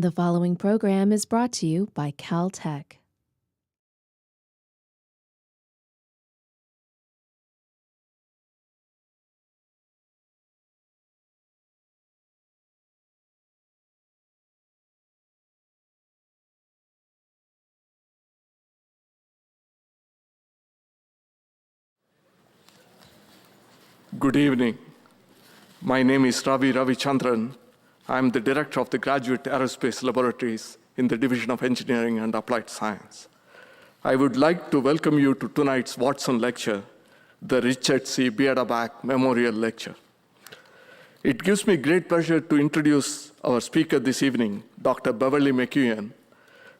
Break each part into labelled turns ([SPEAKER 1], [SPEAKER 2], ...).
[SPEAKER 1] The following program is brought to you by Caltech.
[SPEAKER 2] Good evening. My name is Ravi Ravichandran. I'm the director of the Graduate Aerospace Laboratories in the Division of Engineering and Applied Science. I would like to welcome you to tonight's Watson Lecture, the Richard C. Biederbach Memorial Lecture. It gives me great pleasure to introduce our speaker this evening, Dr. Beverly McKeown,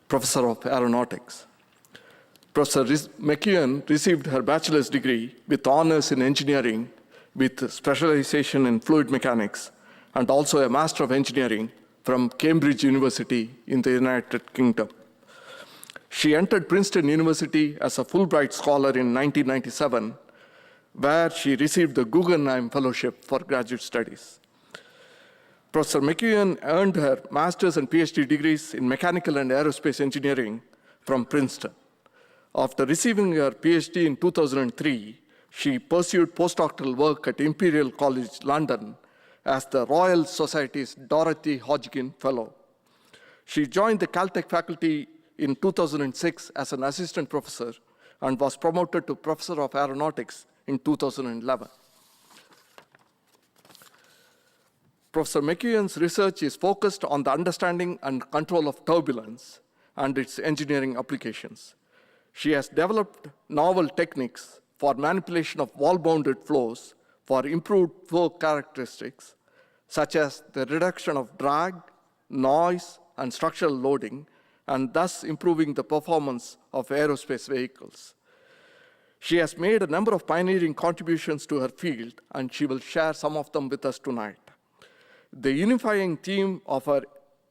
[SPEAKER 2] Professor of Aeronautics. Professor McKeown received her bachelor's degree with honors in engineering with specialization in fluid mechanics, and also a Master of Engineering from Cambridge University in the United Kingdom. She entered Princeton University as a Fulbright Scholar in 1997, where she received the Guggenheim Fellowship for Graduate Studies. Professor McKeown earned her master's and PhD degrees in mechanical and aerospace engineering from Princeton. After receiving her PhD in 2003, she pursued postdoctoral work at Imperial College London as the Royal Society's Dorothy Hodgkin Fellow. She joined the Caltech faculty in 2006 as an assistant professor and was promoted to Professor of Aeronautics in 2011. Professor McKeown's research is focused on the understanding and control of turbulence and its engineering applications. She has developed novel techniques for manipulation of wall-bounded flows for improved flow characteristics, such as the reduction of drag, noise, and structural loading, and thus improving the performance of aerospace vehicles. She has made a number of pioneering contributions to her field, and she will share some of them with us tonight. The unifying theme of her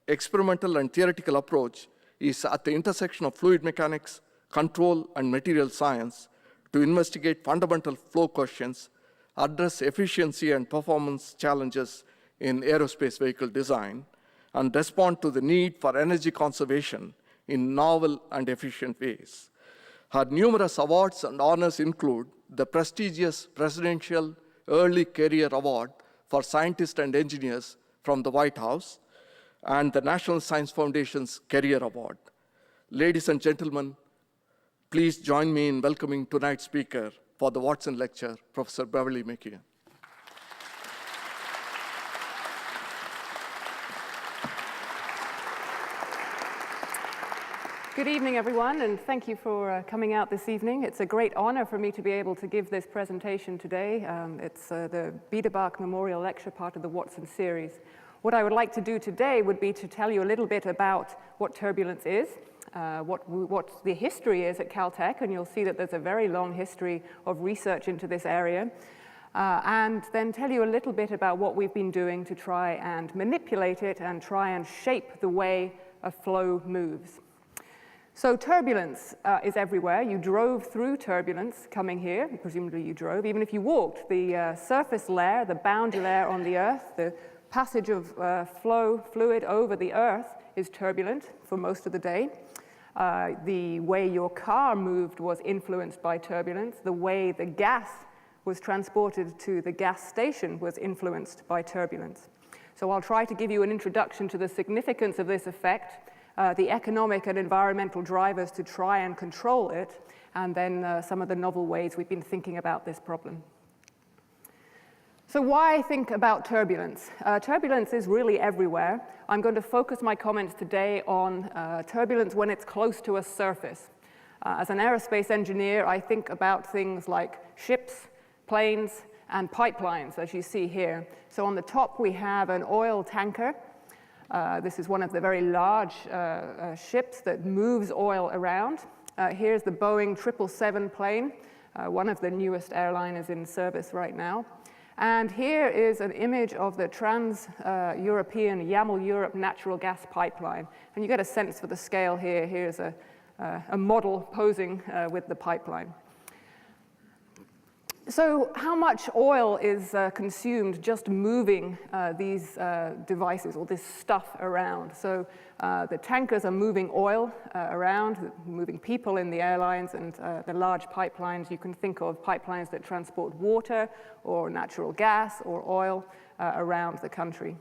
[SPEAKER 2] experimental and theoretical approach is at the intersection of fluid mechanics, control, and material science to investigate fundamental flow questions, address efficiency and performance challenges in aerospace vehicle design, and respond to the need for energy conservation in novel and efficient ways. Her numerous awards and honors include the prestigious Presidential Early Career Award for Scientists and Engineers from the White House and the National Science Foundation's Career Award. Ladies and gentlemen, please join me in welcoming tonight's speaker for the Watson Lecture, Professor Beverly McKeown.
[SPEAKER 3] Good evening, everyone, and thank you for coming out this evening. It's a great honor for me to be able to give this presentation today. It's the Biederbach Memorial Lecture, part of the Watson series. What I would like to do today would be to tell you a little bit about what turbulence is, what the history is at Caltech, and you'll see that there's a very long history of research into this area, and then tell you a little bit about what we've been doing to try and manipulate it and try and shape the way a flow moves. So turbulence is everywhere. You drove through turbulence coming here, presumably you drove. Even if you walked, the surface layer, the boundary layer on the Earth, the passage of fluid over the Earth is turbulent for most of the day. The way your car moved was influenced by turbulence. The way the gas was transported to the gas station was influenced by turbulence. So I'll try to give you an introduction to the significance of this effect, the economic and environmental drivers to try and control it, and then some of the novel ways we've been thinking about this problem. So why think about turbulence? Turbulence is really everywhere. I'm going to focus my comments today on turbulence when it's close to a surface. As an aerospace engineer, I think about things like ships, planes, and pipelines, as you see here. So on the top, we have an oil tanker. This is one of the very large ships that moves oil around. Here's the Boeing 777 plane, one of the newest airliners in service right now. And here is an image of the Trans-European Yamal-Europe natural gas pipeline. And you get a sense for the scale here. Here's a model posing with the pipeline. So how much oil is consumed just moving these devices or this stuff around? So the tankers are moving oil around, moving people in the airlines, and the large pipelines, you can think of pipelines that transport water or natural gas or oil around the country,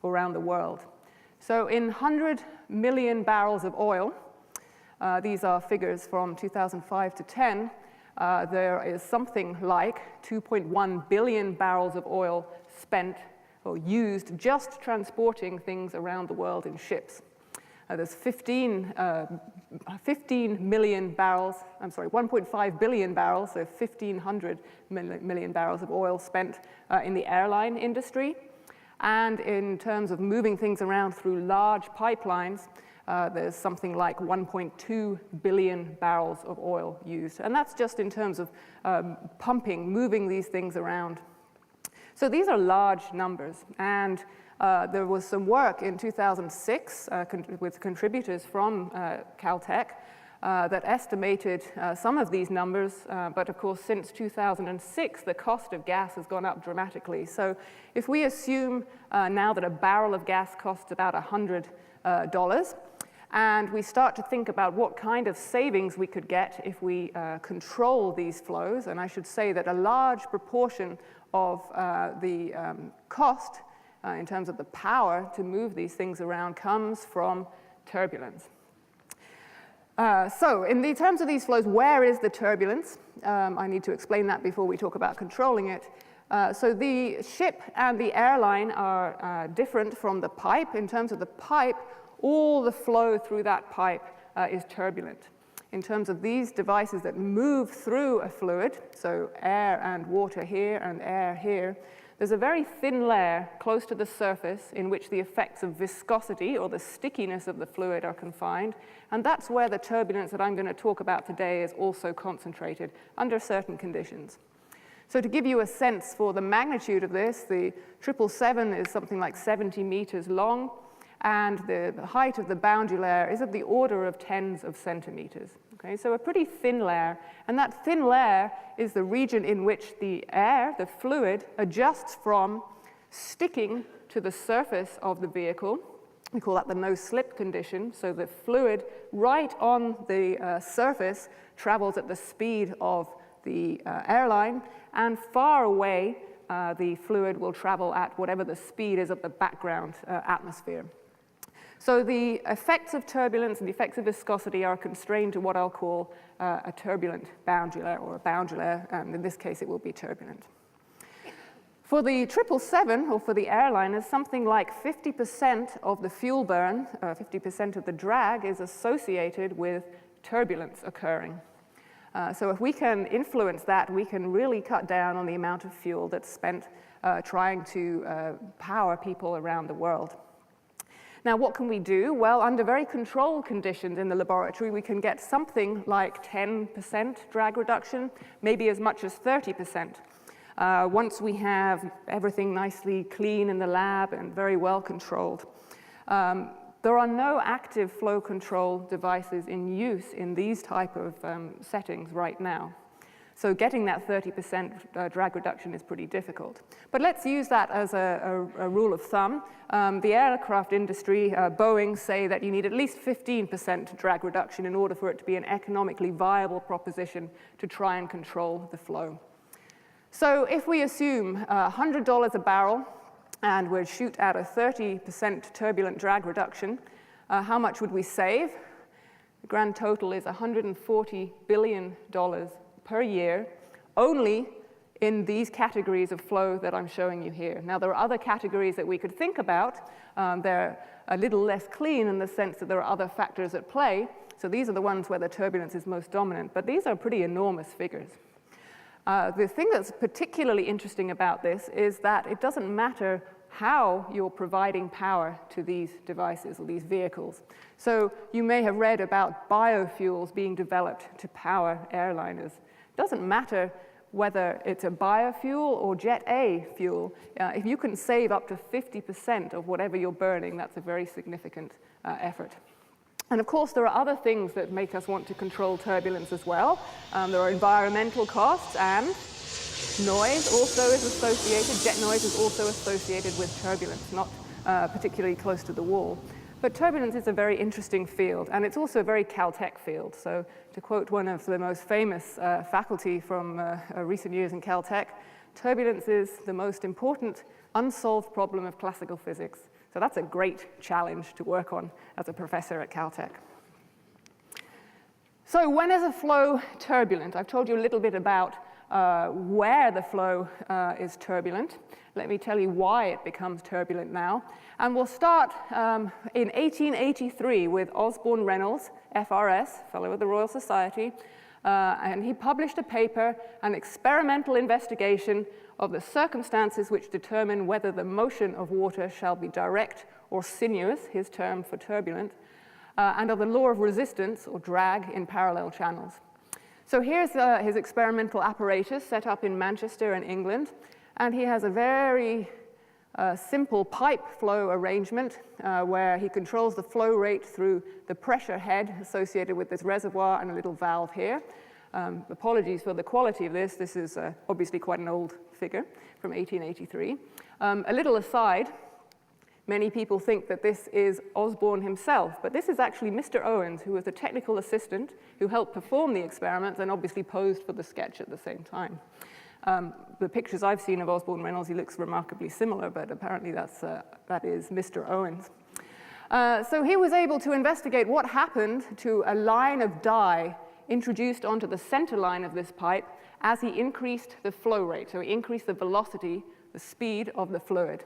[SPEAKER 3] around the world. So in 100 million barrels of oil, these are figures from 2005 to 10, there is something like 2.1 billion barrels of oil spent or used just transporting things around the world in ships. There's 15 million barrels, 1.5 billion barrels, so 1,500 million barrels of oil spent in the airline industry. And in terms of moving things around through large pipelines, there's something like 1.2 billion barrels of oil used. And that's just in terms of pumping, moving these things around. So these are large numbers. And there was some work in 2006 with contributors from Caltech that estimated some of these numbers. But of course, since 2006, the cost of gas has gone up dramatically. So if we assume now that a barrel of gas costs about $100, and we start to think about what kind of savings we could get if we control these flows. And I should say that a large proportion of the cost in terms of the power to move these things around comes from turbulence. So in the terms of these flows, where is the turbulence? I need to explain that before we talk about controlling it. So the ship and the airline are different from the pipe. In terms of the pipe, all the flow through that pipe is turbulent. In terms of these devices that move through a fluid, so air and water here and air here, there's a very thin layer close to the surface in which the effects of viscosity or the stickiness of the fluid are confined, and that's where the turbulence that I'm going to talk about today is also concentrated under certain conditions. So to give you a sense for the magnitude of this, the 777 is something like 70 meters long, and the height of the boundary layer is of the order of tens of centimeters. Okay, so a pretty thin layer, and that thin layer is the region in which the air, the fluid, adjusts from sticking to the surface of the vehicle. We call that the no-slip condition. So the fluid right on the surface travels at the speed of the airline, and far away the fluid will travel at whatever the speed is of the background atmosphere. So the effects of turbulence and the effects of viscosity are constrained to what I'll call a turbulent boundary layer, or a boundary layer, and in this case it will be turbulent. For the 777, or for the airliners, something like 50% of the fuel burn, 50% of the drag is associated with turbulence occurring. So if we can influence that, we can really cut down on the amount of fuel that's spent trying to power people around the world. Now, what can we do? Well, under very controlled conditions in the laboratory, we can get something like 10% drag reduction, maybe as much as 30%. Once we have everything nicely clean in the lab and very well controlled. There are no active flow control devices in use in these type of settings right now. So getting that 30% drag reduction is pretty difficult. But let's use that as a rule of thumb. The aircraft industry, Boeing, say that you need at least 15% drag reduction in order for it to be an economically viable proposition to try and control the flow. So if we assume $100 a barrel, and we'd shoot at a 30% turbulent drag reduction, how much would we save? The grand total is $140 billion per year, only in these categories of flow that I'm showing you here. Now, there are other categories that we could think about. They're a little less clean in the sense that there are other factors at play. So these are the ones where the turbulence is most dominant, but these are pretty enormous figures. The thing that's particularly interesting about this is that it doesn't matter how you're providing power to these devices or these vehicles. So you may have read about biofuels being developed to power airliners. It doesn't matter whether it's a biofuel or Jet A fuel. If you can save up to 50% of whatever you're burning, that's a very significant effort. And of course, there are other things that make us want to control turbulence as well. There are environmental costs and Noise also is associated, jet noise is also associated with turbulence, not particularly close to the wall. But turbulence is a very interesting field, and it's also a very Caltech field. So to quote one of the most famous faculty from recent years in Caltech, turbulence is the most important unsolved problem of classical physics. So that's a great challenge to work on as a professor at Caltech. So when is a flow turbulent? I've told you a little bit about where the flow is turbulent. Let me tell you why it becomes turbulent now. And we'll start in 1883 with Osborne Reynolds, FRS, Fellow of the Royal Society, and he published a paper, an experimental investigation of the circumstances which determine whether the motion of water shall be direct or sinuous, his term for turbulent, and of the law of resistance or drag in parallel channels. So here's his experimental apparatus set up in Manchester in England, and he has a very simple pipe flow arrangement where he controls the flow rate through the pressure head associated with this reservoir and a little valve here. Apologies for the quality of this. This is obviously quite an old figure from 1883. A little aside, many people think that this is Osborne himself, but this is actually Mr. Owens, who was the technical assistant who helped perform the experiments and obviously posed for the sketch at the same time. The pictures I've seen of Osborne Reynolds, he looks remarkably similar, but apparently that is Mr. Owens. So he was able to investigate what happened to a line of dye introduced onto the center line of this pipe as he increased the flow rate. So he increased the velocity, the speed of the fluid.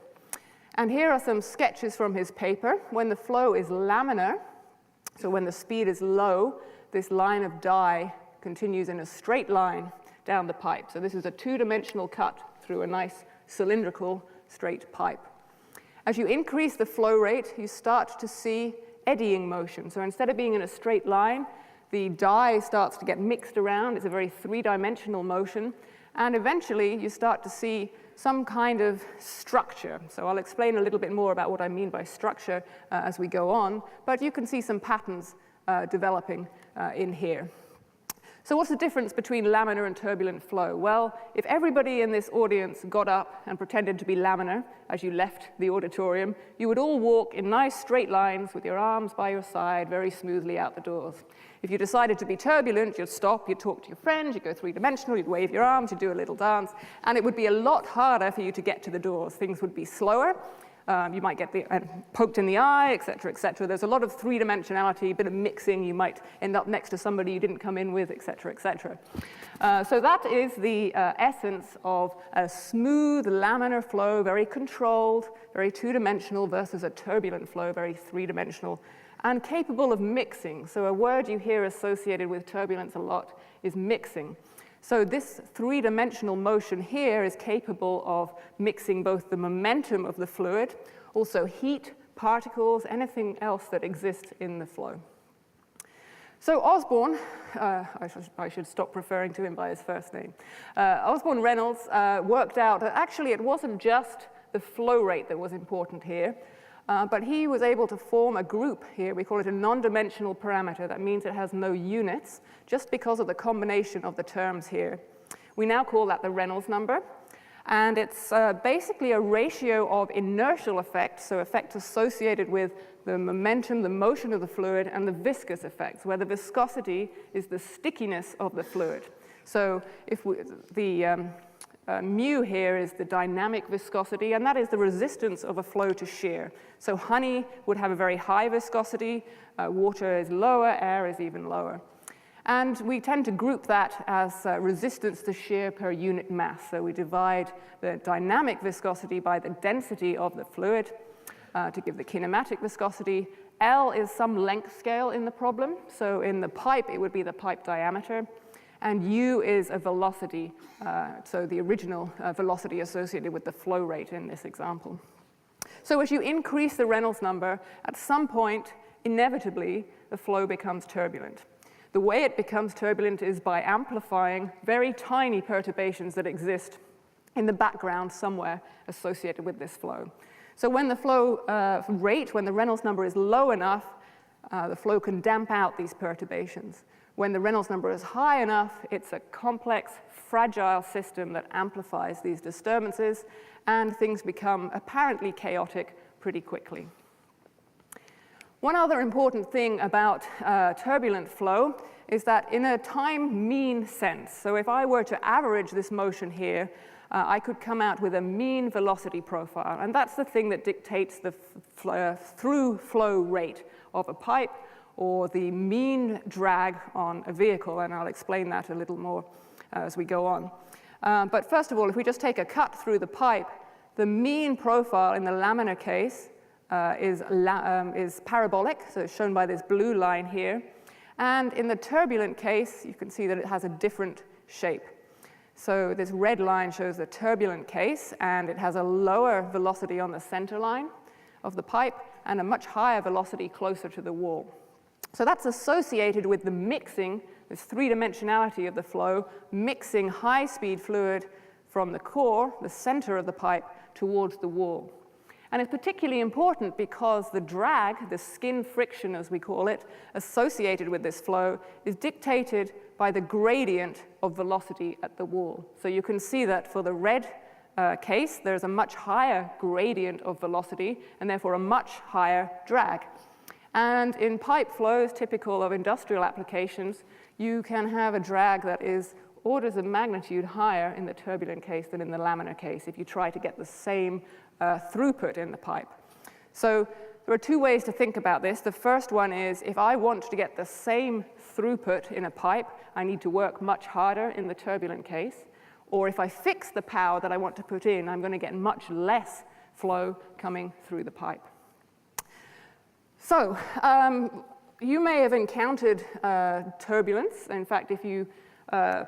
[SPEAKER 3] And here are some sketches from his paper. When the flow is laminar, so when the speed is low, this line of dye continues in a straight line down the pipe. So this is a two-dimensional cut through a nice cylindrical straight pipe. As you increase the flow rate, you start to see eddying motion. So instead of being in a straight line, the dye starts to get mixed around. It's a very three-dimensional motion. And eventually, you start to see some kind of structure. So I'll explain a little bit more about what I mean by structure as we go on. But you can see some patterns developing in here. So what's the difference between laminar and turbulent flow? Well, if everybody in this audience got up and pretended to be laminar as you left the auditorium, you would all walk in nice straight lines with your arms by your side very smoothly out the doors. If you decided to be turbulent, you'd stop, you'd talk to your friends, you'd go three-dimensional, you'd wave your arms, you'd do a little dance, and it would be a lot harder for you to get to the doors. Things would be slower. You might get poked in the eye, et cetera, et cetera. There's a lot of three-dimensionality, a bit of mixing. You might end up next to somebody you didn't come in with, et cetera, et cetera. So that is the essence of a smooth laminar flow, very controlled, very two-dimensional, versus a turbulent flow, very three-dimensional, and capable of mixing. So a word you hear associated with turbulence a lot is mixing. So this three-dimensional motion here is capable of mixing both the momentum of the fluid, also heat, particles, anything else that exists in the flow. So Osborne, I should stop referring to him by his first name. Osborne Reynolds worked out that actually it wasn't just the flow rate that was important here, but he was able to form a group here. We call it a non-dimensional parameter. That means it has no units, just because of the combination of the terms here. We now call that the Reynolds number. And it's basically a ratio of inertial effects, so effects associated with the momentum, the motion of the fluid, and the viscous effects, where the viscosity is the stickiness of the fluid. So if mu here is the dynamic viscosity, and that is the resistance of a flow to shear. So honey would have a very high viscosity, water is lower, air is even lower. And we tend to group that as resistance to shear per unit mass. So we divide the dynamic viscosity by the density of the fluid to give the kinematic viscosity. L is some length scale in the problem. So in the pipe, it would be the pipe diameter. And U is a velocity, so the original velocity associated with the flow rate in this example. So as you increase the Reynolds number, at some point, inevitably, the flow becomes turbulent. The way it becomes turbulent is by amplifying very tiny perturbations that exist in the background somewhere associated with this flow. So when the flow rate, when the Reynolds number is low enough, the flow can damp out these perturbations. When the Reynolds number is high enough, it's a complex, fragile system that amplifies these disturbances, and things become apparently chaotic pretty quickly. One other important thing about turbulent flow is that in a time mean sense, so if I were to average this motion here, I could come out with a mean velocity profile, and that's the thing that dictates the through flow rate of a pipe or the mean drag on a vehicle, and I'll explain that a little more as we go on. But first of all, if we just take a cut through the pipe, the mean profile in the laminar case is parabolic, so it's shown by this blue line here. And in the turbulent case, you can see that it has a different shape. So this red line shows the turbulent case, and it has a lower velocity on the center line of the pipe and a much higher velocity closer to the wall. So that's associated with the mixing, this three-dimensionality of the flow, mixing high-speed fluid from the core, the center of the pipe, towards the wall. And it's particularly important because the drag, the skin friction as we call it, associated with this flow is dictated by the gradient of velocity at the wall. So you can see that for the red case, there's a much higher gradient of velocity and therefore a much higher drag. And in pipe flows, typical of industrial applications, you can have a drag that is orders of magnitude higher in the turbulent case than in the laminar case if you try to get the same throughput in the pipe. So there are two ways to think about this. The first one is if I want to get the same throughput in a pipe, I need to work much harder in the turbulent case. Or if I fix the power that I want to put in, I'm going to get much less flow coming through the pipe. So you may have encountered turbulence. In fact, if you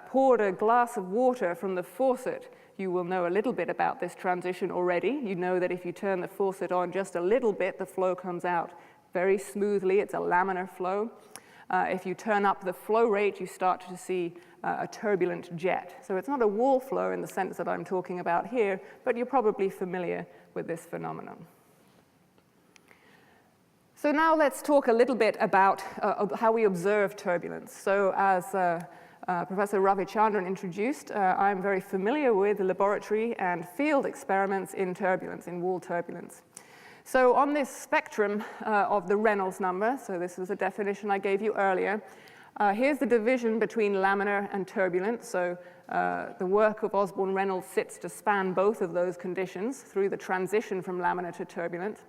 [SPEAKER 3] poured a glass of water from the faucet, you will know a little bit about this transition already. You know that if you turn the faucet on just a little bit, the flow comes out very smoothly. It's a laminar flow. If you turn up the flow rate, you start to see a turbulent jet. So it's not a wall flow in the sense that I'm talking about here, but you're probably familiar with this phenomenon. So now let's talk a little bit about how we observe turbulence. So as Professor Ravichandran introduced, I'm very familiar with the laboratory and field experiments in turbulence, in wall turbulence. So on this spectrum of the Reynolds number, so this is the definition I gave you earlier, here's the division between laminar and turbulent. So the work of Osborne Reynolds sits to span both of those conditions through the transition from laminar to turbulent.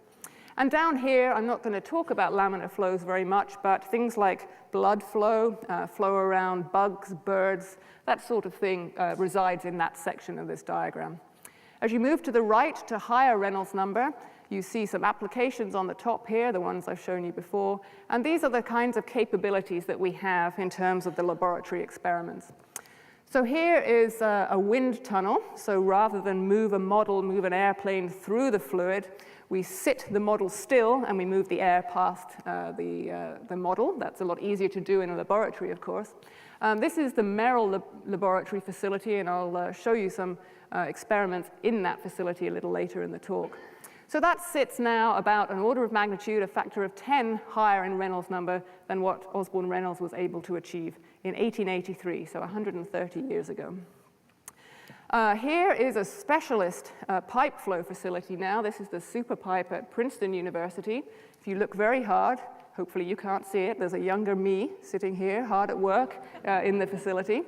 [SPEAKER 3] And down here, I'm not going to talk about laminar flows very much, but things like blood flow, flow around bugs, birds, that sort of thing resides in that section of this diagram. As you move to the right to higher Reynolds number, you see some applications on the top here, the ones I've shown you before, and these are the kinds of capabilities that we have in terms of the laboratory experiments. So here is a wind tunnel. So rather than move an airplane through the fluid, we sit the model still and we move the air past the model. That's a lot easier to do in a laboratory, of course. This is the MERRILL laboratory facility, and I'll show you some experiments in that facility a little later in the talk. So that sits now about an order of magnitude, a factor of 10 higher in Reynolds number than what Osborne Reynolds was able to achieve in 1883, so 130 years ago. Here is a specialist pipe flow facility now. This is the super pipe at Princeton University. If you look very hard, hopefully you can't see it, there's a younger me sitting here, hard at work in the facility.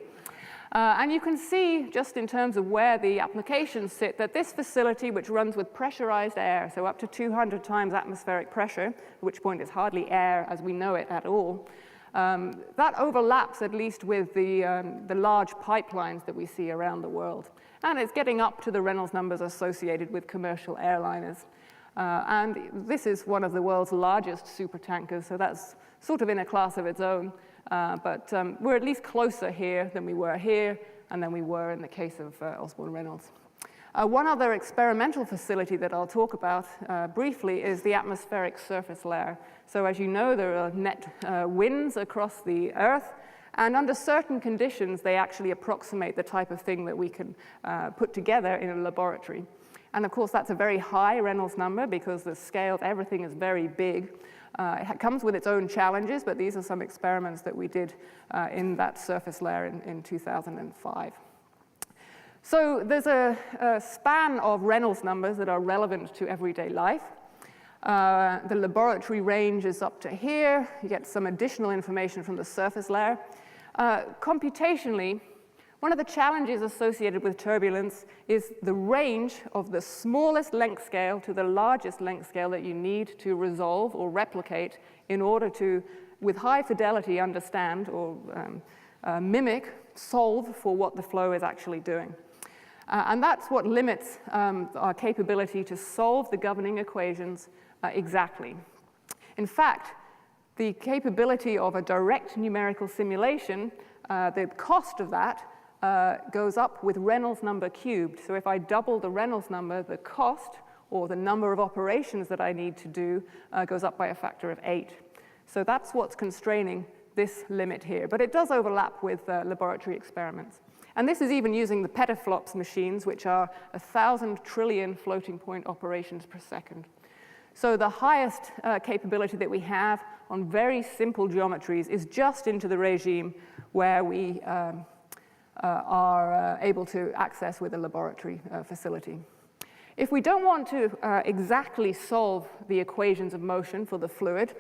[SPEAKER 3] And you can see, just in terms of where the applications sit, that this facility, which runs with pressurized air, so up to 200 times atmospheric pressure, at which point it's hardly air as we know it at all, that overlaps at least with the large pipelines that we see around the world. And it's getting up to the Reynolds numbers associated with commercial airliners. And this is one of the world's largest supertankers, so that's sort of in a class of its own. But we're at least closer here than we were here and than we were in the case of Osborne Reynolds. One other experimental facility that I'll talk about briefly is the atmospheric surface layer. So as you know, there are net winds across the Earth, and under certain conditions, they actually approximate the type of thing that we can put together in a laboratory. And of course, that's a very high Reynolds number because the scales, everything is very big. It comes with its own challenges, but these are some experiments that we did in that surface layer in 2005. So there's a span of Reynolds numbers that are relevant to everyday life. The laboratory range is up to here. You get some additional information from the surface layer. Computationally, one of the challenges associated with turbulence is the range of the smallest length scale to the largest length scale that you need to resolve or replicate in order to, with high fidelity, understand or mimic, solve for what the flow is actually doing. And that's what limits our capability to solve the governing equations exactly. In fact, the capability of a direct numerical simulation, the cost of that goes up with Reynolds number cubed. So if I double the Reynolds number, the cost, or the number of operations that I need to do, goes up by a factor of 8. So that's what's constraining this limit here. But it does overlap with laboratory experiments. And this is even using the petaflops machines, which are 1,000 trillion floating point operations per second. So the highest capability that we have on very simple geometries is just into the regime where we are able to access with a laboratory facility. If we don't want to exactly solve the equations of motion for the fluid,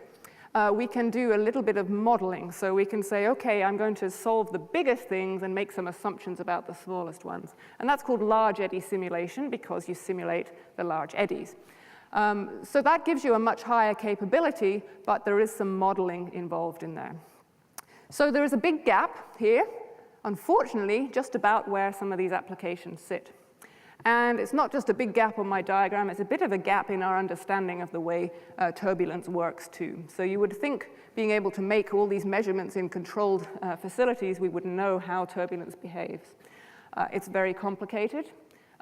[SPEAKER 3] we can do a little bit of modeling. So we can say, okay, I'm going to solve the biggest things and make some assumptions about the smallest ones. And that's called large eddy simulation because you simulate the large eddies. So that gives you a much higher capability, but there is some modeling involved in there. So there is a big gap here, unfortunately, just about where some of these applications sit. And it's not just a big gap on my diagram, it's a bit of a gap in our understanding of the way turbulence works too. So you would think being able to make all these measurements in controlled facilities, we would know how turbulence behaves. It's very complicated.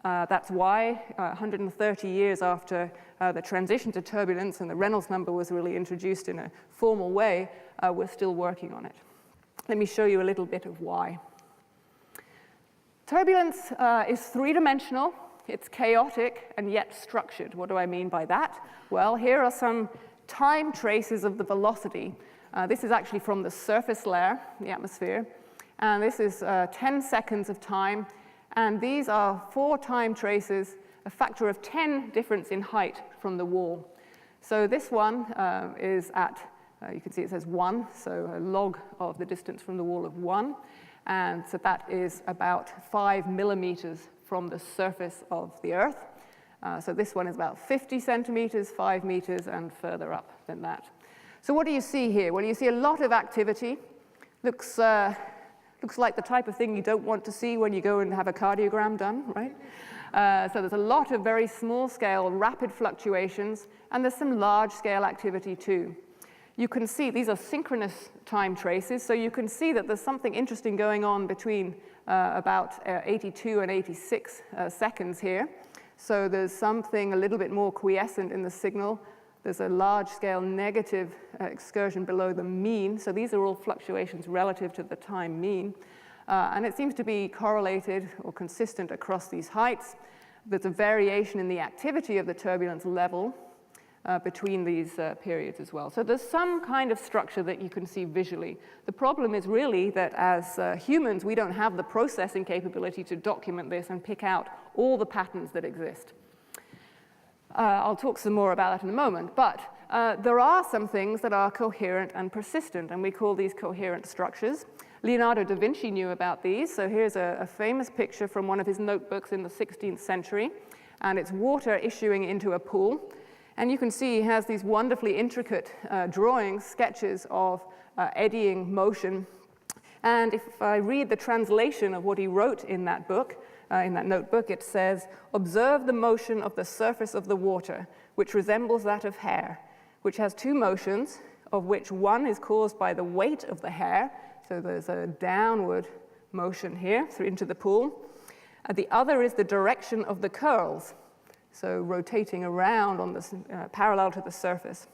[SPEAKER 3] That's why 130 years after the transition to turbulence and the Reynolds number was really introduced in a formal way, we're still working on it. Let me show you a little bit of why. Turbulence is three-dimensional, it's chaotic, and yet structured. What do I mean by that? Well, here are some time traces of the velocity. This is actually from the surface layer, the atmosphere, and this is 10 seconds of time, and these are 4 time traces, a factor of 10 difference in height from the wall. So this one is at, you can see it says 1, so a log of the distance from the wall of 1. And so that is about 5 millimeters from the surface of the Earth. So this one is about 50 centimeters, 5 meters, and further up than that. So what do you see here? Well, you see a lot of activity. Looks like the type of thing you don't want to see when you go and have a cardiogram done, right? So there's a lot of very small-scale, rapid fluctuations, and there's some large-scale activity too. You can see these are synchronous time traces, so you can see that there's something interesting going on between about 82 and 86 seconds here. So there's something a little bit more quiescent in the signal. There's a large-scale negative excursion below the mean. So these are all fluctuations relative to the time mean. And it seems to be correlated or consistent across these heights. There's a variation in the activity of the turbulence level between these periods as well. So there's some kind of structure that you can see visually. The problem is really that as humans, we don't have the processing capability to document this and pick out all the patterns that exist. I'll talk some more about that in a moment, but there are some things that are coherent and persistent, and we call these coherent structures. Leonardo da Vinci knew about these, so here's a famous picture from one of his notebooks in the 16th century, and it's water issuing into a pool. And you can see he has these wonderfully intricate drawings, sketches of eddying motion. And if I read the translation of what he wrote in that book, in that notebook, it says, "Observe the motion of the surface of the water, which resembles that of hair, which has 2 motions, of which one is caused by the weight of the hair." So there's a downward motion here into the pool. The other is the direction of the curls. So rotating around on this, parallel to the surface.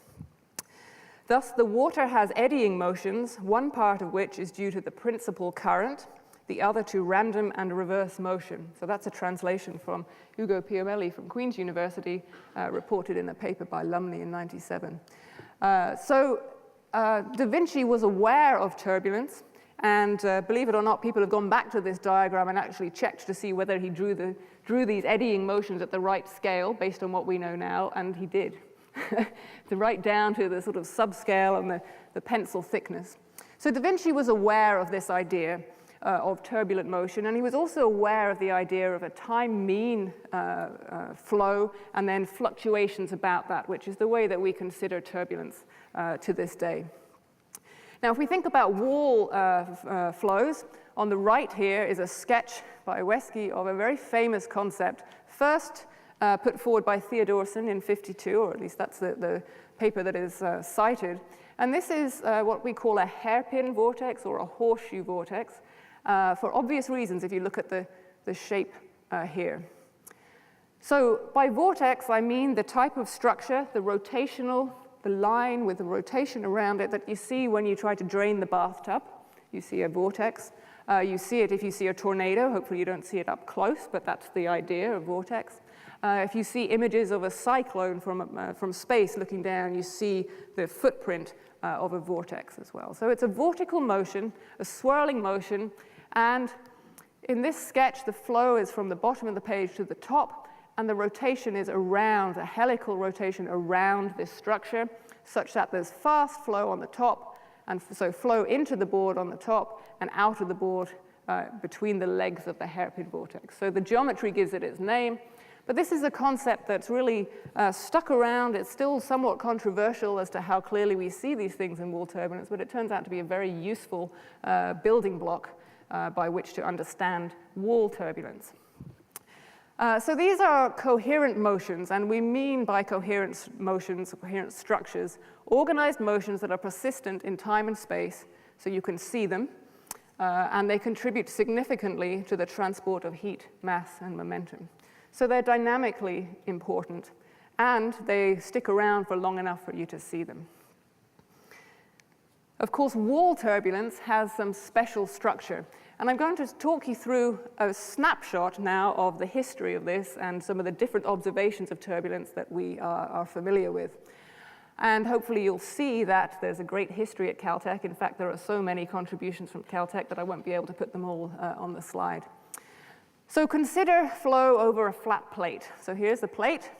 [SPEAKER 3] Thus, the water has eddying motions, one part of which is due to the principal current, the other to random and reverse motion. So that's a translation from Ugo Piomelli from Queen's University, reported in a paper by Lumley in '97. Da Vinci was aware of turbulence, and believe it or not, people have gone back to this diagram and actually checked to see whether he drew these eddying motions at the right scale based on what we know now, and he did. Right down to the sort of subscale and the pencil thickness. So Da Vinci was aware of this idea of turbulent motion, and he was also aware of the idea of a time mean flow and then fluctuations about that, which is the way that we consider turbulence to this day. Now, if we think about wall flows, on the right here is a sketch by Wesky of a very famous concept, first put forward by Theodorson in '52, or at least that's the paper that is cited. And this is what we call a hairpin vortex or a horseshoe vortex, for obvious reasons if you look at the shape here. So by vortex, I mean the type of structure, the rotational, the line with the rotation around it that you see when you try to drain the bathtub. You see a vortex. You see it if you see a tornado. Hopefully you don't see it up close, but that's the idea of vortex. If you see images of a cyclone from space looking down, you see the footprint of a vortex as well. So it's a vortical motion, a swirling motion, and in this sketch, the flow is from the bottom of the page to the top, and the rotation is around, a helical rotation around this structure, such that there's fast flow on the top, and so flow into the board on the top and out of the board between the legs of the hairpin vortex. So the geometry gives it its name, but this is a concept that's really stuck around. It's still somewhat controversial as to how clearly we see these things in wall turbulence, but it turns out to be a very useful building block by which to understand wall turbulence. So these are coherent motions, and we mean by coherent motions, coherent structures, organized motions that are persistent in time and space, so you can see them, and they contribute significantly to the transport of heat, mass, and momentum. So they're dynamically important, and they stick around for long enough for you to see them. Of course, wall turbulence has some special structure, and I'm going to talk you through a snapshot now of the history of this and some of the different observations of turbulence that we are familiar with. And hopefully you'll see that there's a great history at Caltech. In fact, there are so many contributions from Caltech that I won't be able to put them all on the slide. So consider flow over a flat plate. So here's the plate,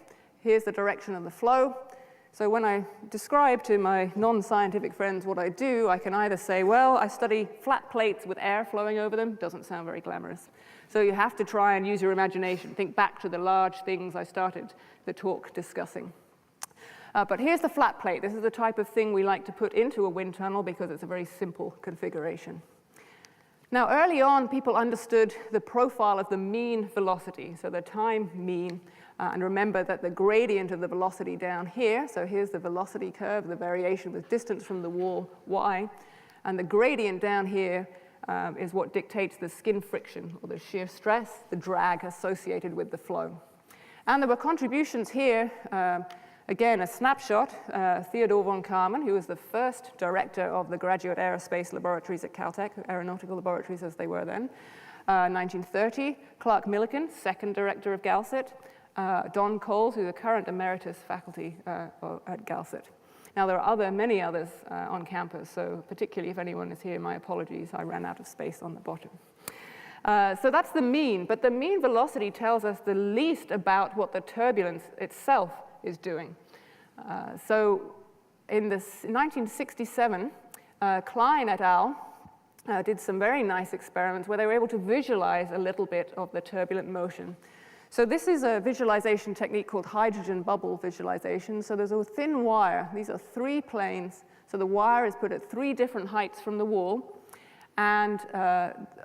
[SPEAKER 3] here's the direction of the flow. So when I describe to my non-scientific friends what I do, I can either say, well, I study flat plates with air flowing over them. Doesn't sound very glamorous. So you have to try and use your imagination. Think back to the large things I started the talk discussing. But here's the flat plate. This is the type of thing we like to put into a wind tunnel because it's a very simple configuration. Now, early on, people understood the profile of the mean velocity, so the time mean. And remember that the gradient of the velocity down here, so here's the velocity curve, the variation with distance from the wall, y, and the gradient down here is what dictates the skin friction, or the shear stress, the drag associated with the flow. And there were contributions here, again, a snapshot, Theodor von Karman, who was the first director of the graduate aerospace laboratories at Caltech, aeronautical laboratories as they were then, 1930, Clark Millikan, second director of GALCIT, Don Coles, who's a current emeritus faculty at GALCIT. Now, there are many others on campus, so particularly if anyone is here, my apologies, I ran out of space on the bottom. So that's the mean, but the mean velocity tells us the least about what the turbulence itself is doing. So in 1967, Klein et al. Did some very nice experiments where they were able to visualize a little bit of the turbulent motion. So this is a visualization technique called hydrogen bubble visualization. So there's a thin wire. These are 3 planes. So the wire is put at 3 different heights from the wall. And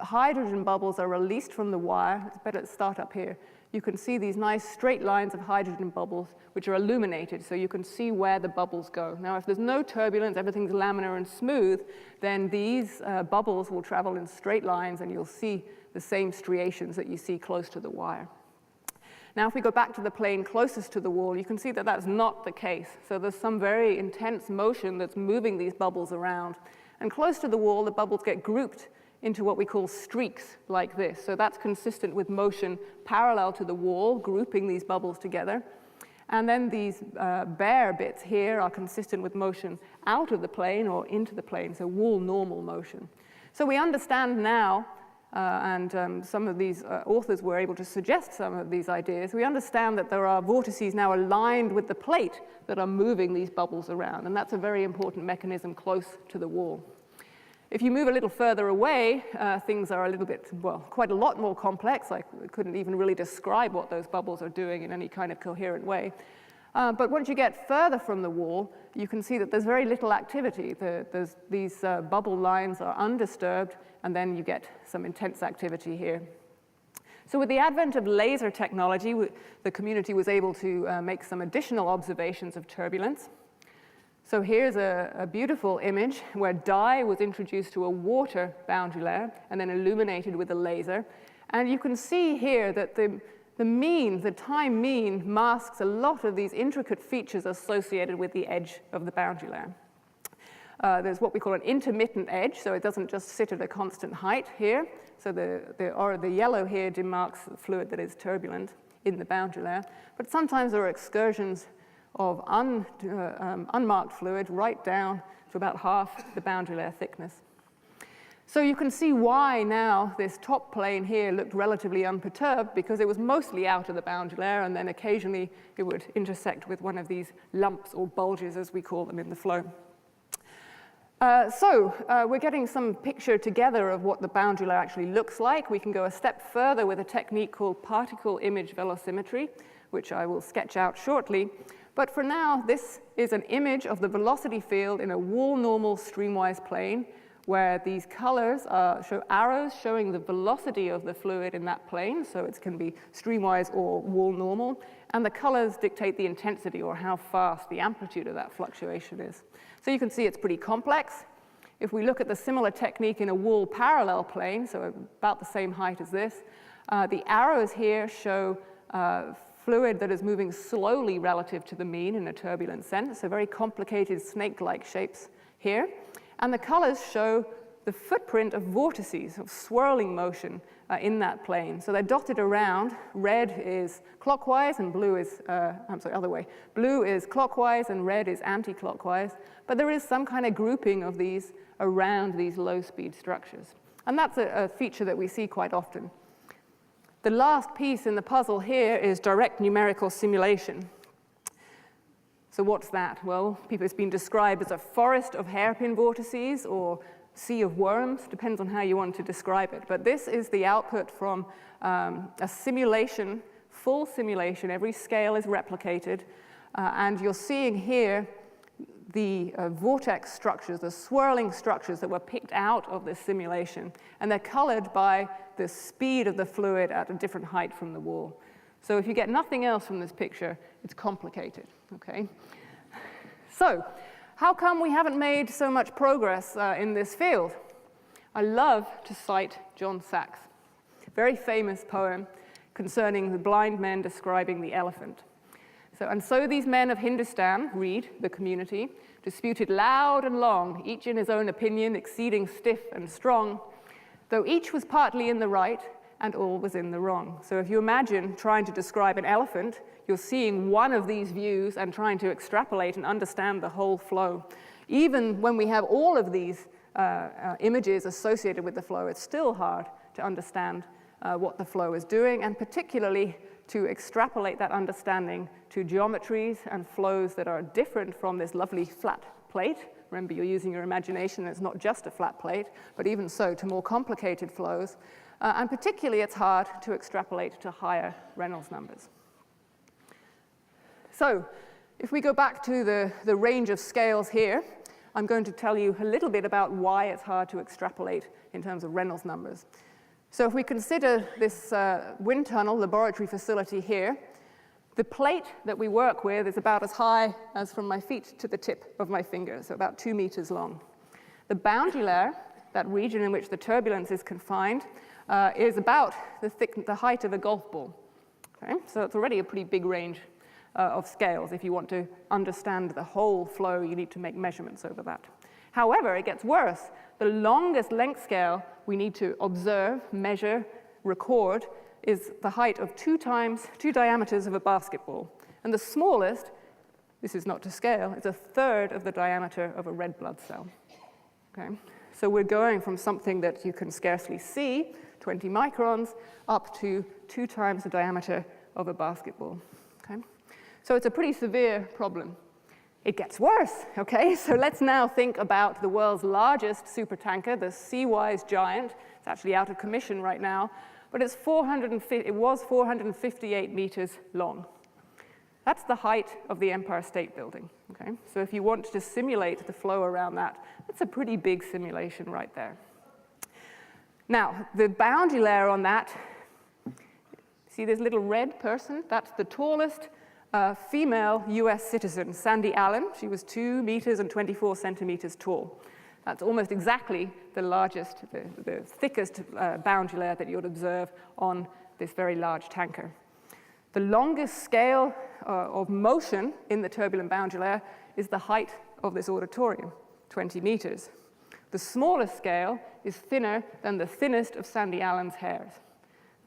[SPEAKER 3] hydrogen bubbles are released from the wire. It's better to start up here. You can see these nice straight lines of hydrogen bubbles, which are illuminated, so you can see where the bubbles go. Now, if there's no turbulence, everything's laminar and smooth, then these bubbles will travel in straight lines, and you'll see the same striations that you see close to the wire. Now, if we go back to the plane closest to the wall, you can see that that's not the case. So there's some very intense motion that's moving these bubbles around. And close to the wall, the bubbles get grouped into what we call streaks like this. So that's consistent with motion parallel to the wall, grouping these bubbles together. And then these bare bits here are consistent with motion out of the plane or into the plane, so wall normal motion. So we understand now, and some of these authors were able to suggest some of these ideas, we understand that there are vortices now aligned with the plate that are moving these bubbles around, and that's a very important mechanism close to the wall. If you move a little further away, things are a little bit, well, quite a lot more complex. I couldn't even really describe what those bubbles are doing in any kind of coherent way. But once you get further from the wall, you can see that there's very little activity. These bubble lines are undisturbed, and then you get some intense activity here. So with the advent of laser technology, the community was able to make some additional observations of turbulence. So here's a beautiful image where dye was introduced to a water boundary layer and then illuminated with a laser. And you can see here that the time mean, masks a lot of these intricate features associated with the edge of the boundary layer. There's what we call an intermittent edge, so it doesn't just sit at a constant height here. So the yellow here demarks the fluid that is turbulent in the boundary layer. But sometimes there are excursions of unmarked fluid right down to about half the boundary layer thickness. So you can see why now this top plane here looked relatively unperturbed, because it was mostly out of the boundary layer, and then occasionally it would intersect with one of these lumps or bulges, as we call them in the flow. We're getting some picture together of what the boundary layer actually looks like. We can go a step further with a technique called particle image velocimetry, which I will sketch out shortly. But for now, this is an image of the velocity field in a wall normal streamwise plane, where these colors show arrows showing the velocity of the fluid in that plane, so it can be streamwise or wall normal, and the colors dictate the intensity or how fast the amplitude of that fluctuation is. So you can see it's pretty complex. If we look at the similar technique in a wall parallel plane, so about the same height as this, the arrows here show fluid that is moving slowly relative to the mean in a turbulent sense, so very complicated snake-like shapes here. And the colors show the footprint of vortices, of swirling motion in that plane. So they're dotted around. Red is clockwise and blue is, other way. Blue is clockwise and red is anti-clockwise. But there is some kind of grouping of these around these low-speed structures. And that's a feature that we see quite often. The last piece in the puzzle here is direct numerical simulation. So what's that? Well, it's been described as a forest of hairpin vortices or sea of worms, depends on how you want to describe it. But this is the output from a simulation, full simulation. Every scale is replicated. And you're seeing here the vortex structures, the swirling structures that were picked out of this simulation. And they're colored by the speed of the fluid at a different height from the wall. So if you get nothing else from this picture, it's complicated, okay? So how come we haven't made so much progress in this field? I love to cite John Sachs, very famous poem concerning the blind men describing the elephant. So these men of Hindustan, read the community, disputed loud and long, each in his own opinion, exceeding stiff and strong, though each was partly in the right, and all was in the wrong. So if you imagine trying to describe an elephant, you're seeing one of these views and trying to extrapolate and understand the whole flow. Even when we have all of these images associated with the flow, it's still hard to understand what the flow is doing, and particularly to extrapolate that understanding to geometries and flows that are different from this lovely flat plate. Remember, you're using your imagination, it's not just a flat plate, but even so, to more complicated flows. And particularly, it's hard to extrapolate to higher Reynolds numbers. So if we go back to the range of scales here, I'm going to tell you a little bit about why it's hard to extrapolate in terms of Reynolds numbers. So if we consider this wind tunnel laboratory facility here, the plate that we work with is about as high as from my feet to the tip of my finger, so about 2 meters long. The boundary layer, that region in which the turbulence is confined, is about the height of a golf ball. Okay? So it's already a pretty big range of scales. If you want to understand the whole flow, you need to make measurements over that. However, it gets worse. The longest length scale we need to observe, measure, record is the height of two diameters of a basketball. And the smallest, this is not to scale, it's a third of the diameter of a red blood cell. Okay? So we're going from something that you can scarcely see, 20 microns, up to 2 times the diameter of a basketball. Okay? So it's a pretty severe problem. It gets worse, okay? So let's now think about the world's largest supertanker, the Seawise Giant. It's actually out of commission right now, but it was 458 meters long. That's the height of the Empire State Building, okay? So if you want to simulate the flow around that, that's a pretty big simulation right there. Now, the boundary layer on that, see this little red person? That's the tallest female US citizen, Sandy Allen. She was 2 meters and 24 centimeters tall. That's almost exactly the largest, the thickest boundary layer that you would observe on this very large tanker. The longest scale of motion in the turbulent boundary layer is the height of this auditorium, 20 meters. The smallest scale is thinner than the thinnest of Sandy Allen's hairs.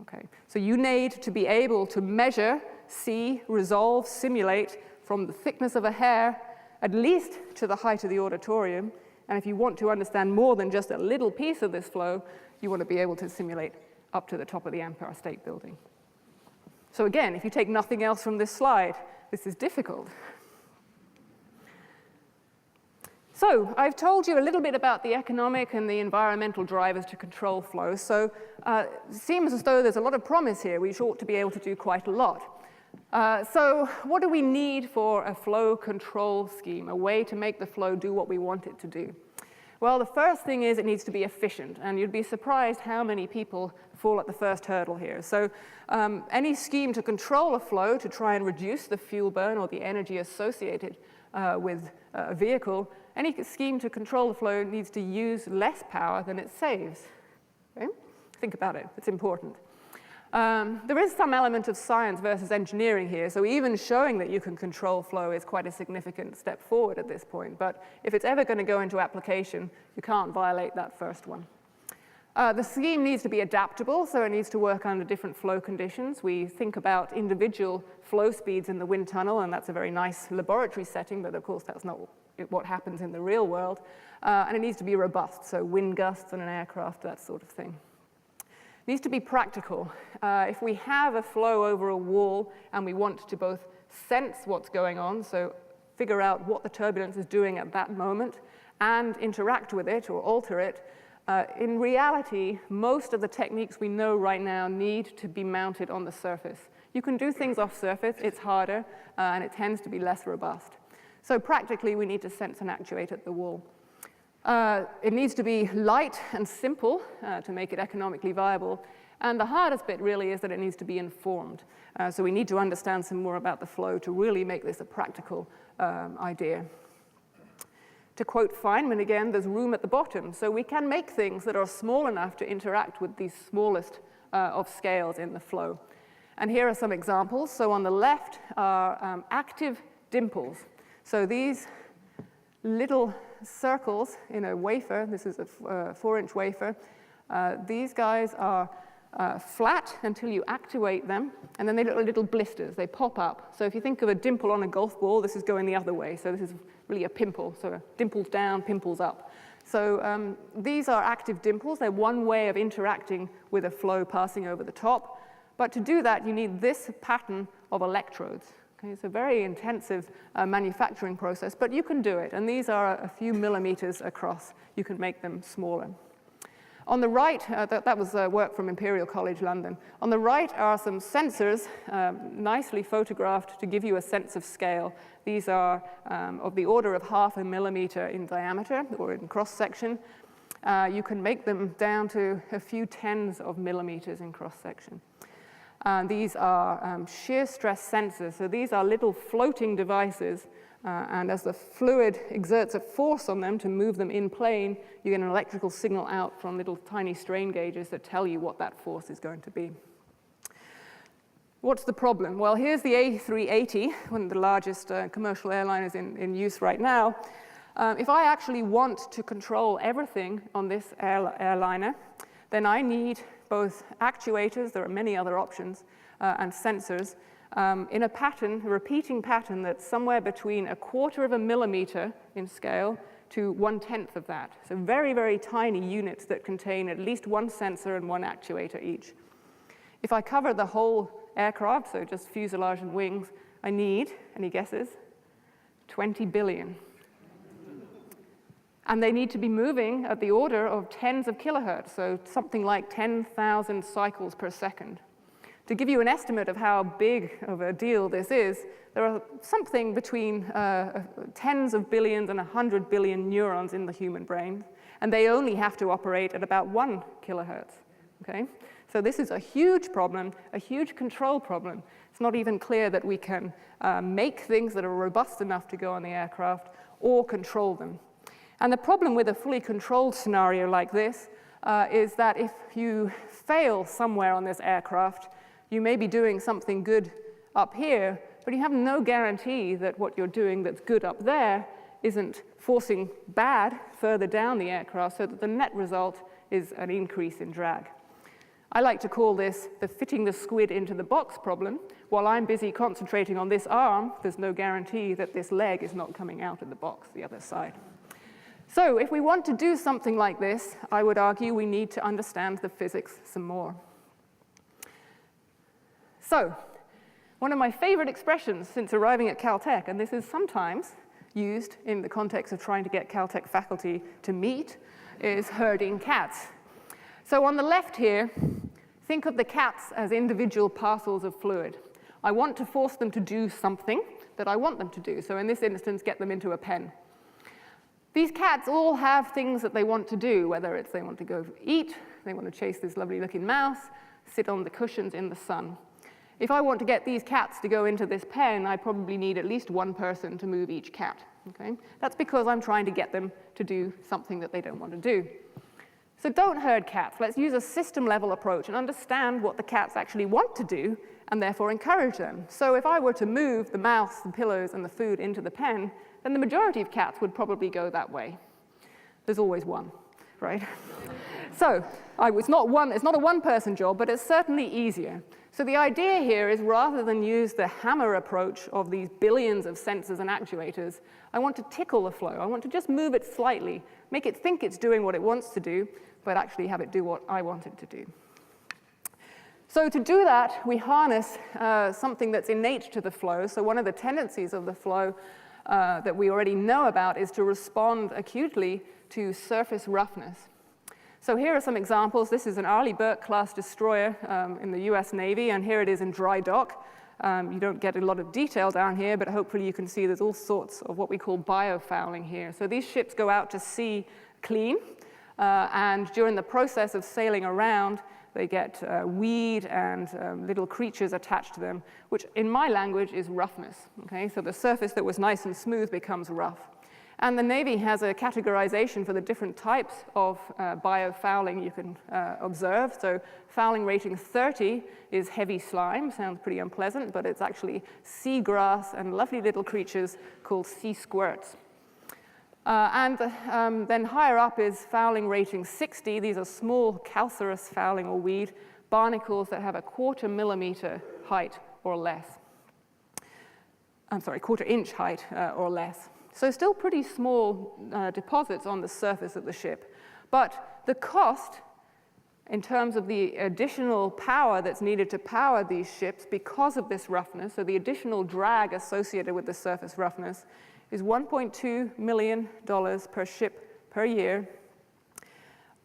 [SPEAKER 3] Okay, so you need to be able to measure, see, resolve, simulate from the thickness of a hair at least to the height of the auditorium. And if you want to understand more than just a little piece of this flow, you want to be able to simulate up to the top of the Empire State Building. So again, if you take nothing else from this slide, this is difficult. So I've told you a little bit about the economic and the environmental drivers to control flow. So it seems as though there's a lot of promise here. We ought to be able to do quite a lot. So what do we need for a flow control scheme, a way to make the flow do what we want it to do? Well, the first thing is it needs to be efficient, and you'd be surprised how many people fall at the first hurdle here. So any scheme to control a flow to try and reduce the fuel burn or the energy associated with a vehicle, any scheme to control the flow needs to use less power than it saves. Okay? Think about it, it's important. There is some element of science versus engineering here, so even showing that you can control flow is quite a significant step forward at this point, but if it's ever going to go into application, you can't violate that first one. The scheme needs to be adaptable, so it needs to work under different flow conditions. We think about individual flow speeds in the wind tunnel, and that's a very nice laboratory setting, but of course that's not what happens in the real world. And it needs to be robust, so wind gusts on an aircraft, that sort of thing. It needs to be practical. If we have a flow over a wall and we want to both sense what's going on, so figure out what the turbulence is doing at that moment, and interact with it or alter it, in reality, most of the techniques we know right now need to be mounted on the surface. You can do things off surface, it's harder, and it tends to be less robust. So practically, we need to sense and actuate at the wall. It needs to be light and simple to make it economically viable. And the hardest bit really is that it needs to be informed. So we need to understand some more about the flow to really make this a practical idea. To quote Feynman again, there's room at the bottom. So we can make things that are small enough to interact with these smallest of scales in the flow. And here are some examples. So on the left are active dimples. So these little circles in a wafer, this is a 4-inch wafer, these guys are flat until you actuate them, and then they look like little blisters, they pop up. So if you think of a dimple on a golf ball, this is going the other way, so this is really a pimple, so dimples down, pimples up. So these are active dimples, they're one way of interacting with a flow passing over the top, but to do that you need this pattern of electrodes. Okay, it's a very intensive manufacturing process, but you can do it, and these are a few millimeters across. You can make them smaller. On the right, that was work from Imperial College London. On the right are some sensors, nicely photographed to give you a sense of scale. These are of the order of 0.5 millimeter in diameter, or in cross-section. You can make them down to a few tens of millimeters in cross-section. These are shear stress sensors. So these are little floating devices, and as the fluid exerts a force on them to move them in plane, you get an electrical signal out from little tiny strain gauges that tell you what that force is going to be. What's the problem? Well, here's the A380, one of the largest commercial airliners in use right now. If I actually want to control everything on this airliner, then I need both actuators, there are many other options, and sensors in a pattern, a repeating pattern that's somewhere between 1/4 of a millimeter in scale to 1/10 of that. So very, very tiny units that contain at least one sensor and one actuator each. If I cover the whole aircraft, so just fuselage and wings, I need, any guesses? 20 billion. And they need to be moving at the order of tens of kilohertz, so something like 10,000 cycles per second. To give you an estimate of how big of a deal this is, there are something between tens of billions and 100 billion neurons in the human brain, and they only have to operate at about 1 kilohertz. Okay? So this is a huge problem, a huge control problem. It's not even clear that we can make things that are robust enough to go on the aircraft or control them. And the problem with a fully controlled scenario like this is that if you fail somewhere on this aircraft, you may be doing something good up here, but you have no guarantee that what you're doing that's good up there isn't forcing bad further down the aircraft, so that the net result is an increase in drag. I like to call this the fitting the squid into the box problem. While I'm busy concentrating on this arm, there's no guarantee that this leg is not coming out of the box the other side. So if we want to do something like this, I would argue we need to understand the physics some more. So one of my favorite expressions since arriving at Caltech, and this is sometimes used in the context of trying to get Caltech faculty to meet, is herding cats. So on the left here, think of the cats as individual parcels of fluid. I want to force them to do something that I want them to do. So in this instance, get them into a pen. These cats all have things that they want to do, whether it's they want to go eat, they want to chase this lovely looking mouse, sit on the cushions in the sun. If I want to get these cats to go into this pen, I probably need at least one person to move each cat. Okay? That's because I'm trying to get them to do something that they don't want to do. So don't herd cats. Let's use a system-level approach and understand what the cats actually want to do and therefore encourage them. So if I were to move the mouse, the pillows, and the food into the pen, then the majority of cats would probably go that way. There's always one, right? So it's not a one-person job, but it's certainly easier. So the idea here is rather than use the hammer approach of these billions of sensors and actuators, I want to tickle the flow. I want to just move it slightly, make it think it's doing what it wants to do, but actually have it do what I want it to do. So to do that, we harness something that's innate to the flow. So one of the tendencies of the flow that we already know about is to respond acutely to surface roughness. So here are some examples. This is an Arleigh Burke-class destroyer in the US Navy, and here it is in dry dock. You don't get a lot of detail down here, but hopefully you can see there's all sorts of what we call biofouling here. So these ships go out to sea clean, and during the process of sailing around, they get weed and little creatures attached to them, which in my language is roughness. Okay? So the surface that was nice and smooth becomes rough. And the Navy has a categorization for the different types of biofouling you can observe. So fouling rating 30 is heavy slime. Sounds pretty unpleasant, but it's actually seagrass and lovely little creatures called sea squirts. Then higher up is fouling rating 60. These are small calcareous fouling or weed, barnacles that have a 1/4 millimeter height or less. 1/4 inch height or less. So still pretty small deposits on the surface of the ship. But the cost, in terms of the additional power that's needed to power these ships because of this roughness, so the additional drag associated with the surface roughness, is $1.2 million per ship per year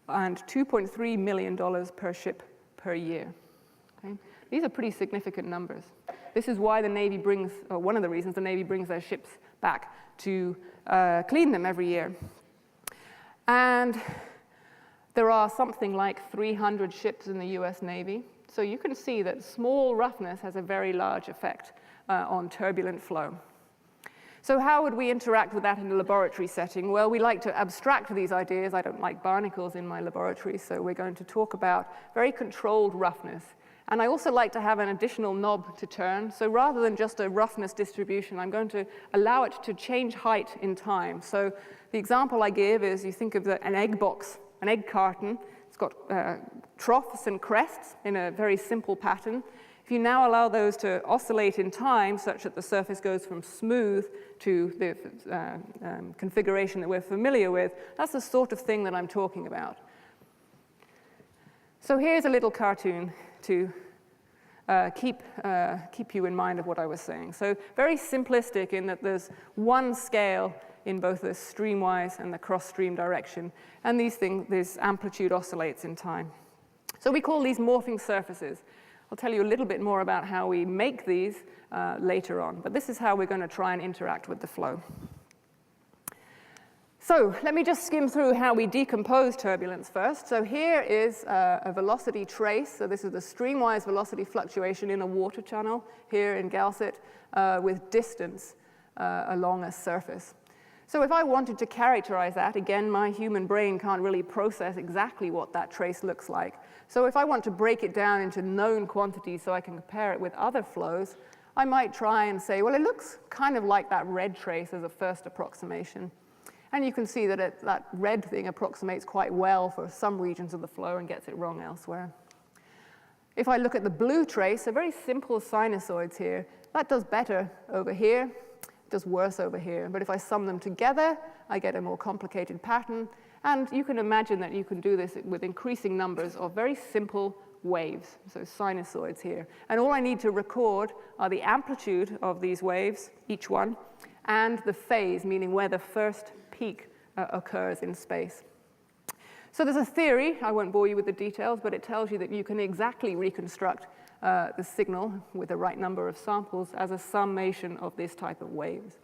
[SPEAKER 3] and $2.3 million per ship per year. Okay? These are pretty significant numbers. This is why the Navy brings, or one of the reasons the Navy brings their ships back to clean them every year. And there are something like 300 ships in the US Navy. So you can see that small roughness has a very large effect on turbulent flow. So how would we interact with that in a laboratory setting? Well, we like to abstract these ideas. I don't like barnacles in my laboratory, so we're going to talk about very controlled roughness And I also like to have an additional knob to turn. So rather than just a roughness distribution, I'm going to allow it to change height in time. So the example I give is you think of an egg box, an egg carton. It's got troughs and crests in a very simple pattern. If you now allow those to oscillate in time such that the surface goes from smooth to the configuration that we're familiar with, that's the sort of thing that I'm talking about. So here's a little cartoon to keep you in mind of what I was saying. So very simplistic in that there's one scale in both the streamwise and the cross-stream direction, and this amplitude oscillates in time. So we call these morphing surfaces. I'll tell you a little bit more about how we make these later on, but this is how we're going to try and interact with the flow. So let me just skim through how we decompose turbulence first. So here is a velocity trace. So this is the streamwise velocity fluctuation in a water channel here in Galset with distance along a surface. So if I wanted to characterize that, again, my human brain can't really process exactly what that trace looks like. So if I want to break it down into known quantities so I can compare it with other flows, I might try and say, well, it looks kind of like that red trace as a first approximation. And you can see that that red thing approximates quite well for some regions of the flow and gets it wrong elsewhere. If I look at the blue trace, a very simple sinusoids here, that does better over here, does worse over here. But if I sum them together, I get a more complicated pattern. And you can imagine that you can do this with increasing numbers of very simple waves, so sinusoids here. And all I need to record are the amplitude of these waves, each one, and the phase, meaning where the first peak occurs in space. So there's a theory, I won't bore you with the details, but it tells you that you can exactly reconstruct the signal with the right number of samples as a summation of this type of waves.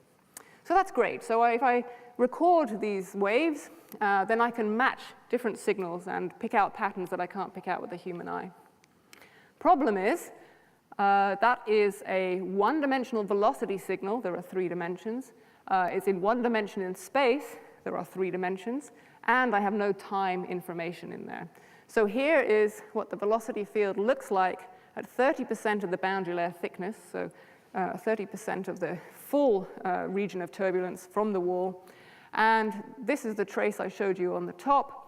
[SPEAKER 3] So that's great. So if I record these waves, then I can match different signals and pick out patterns that I can't pick out with the human eye. Problem is, that is a one-dimensional velocity signal. There are 3 dimensions. It's in one dimension in space. There are 3 dimensions. And I have no time information in there. So here is what the velocity field looks like at 30% of the boundary layer thickness, so 30% of the full region of turbulence from the wall. And this is the trace I showed you on the top,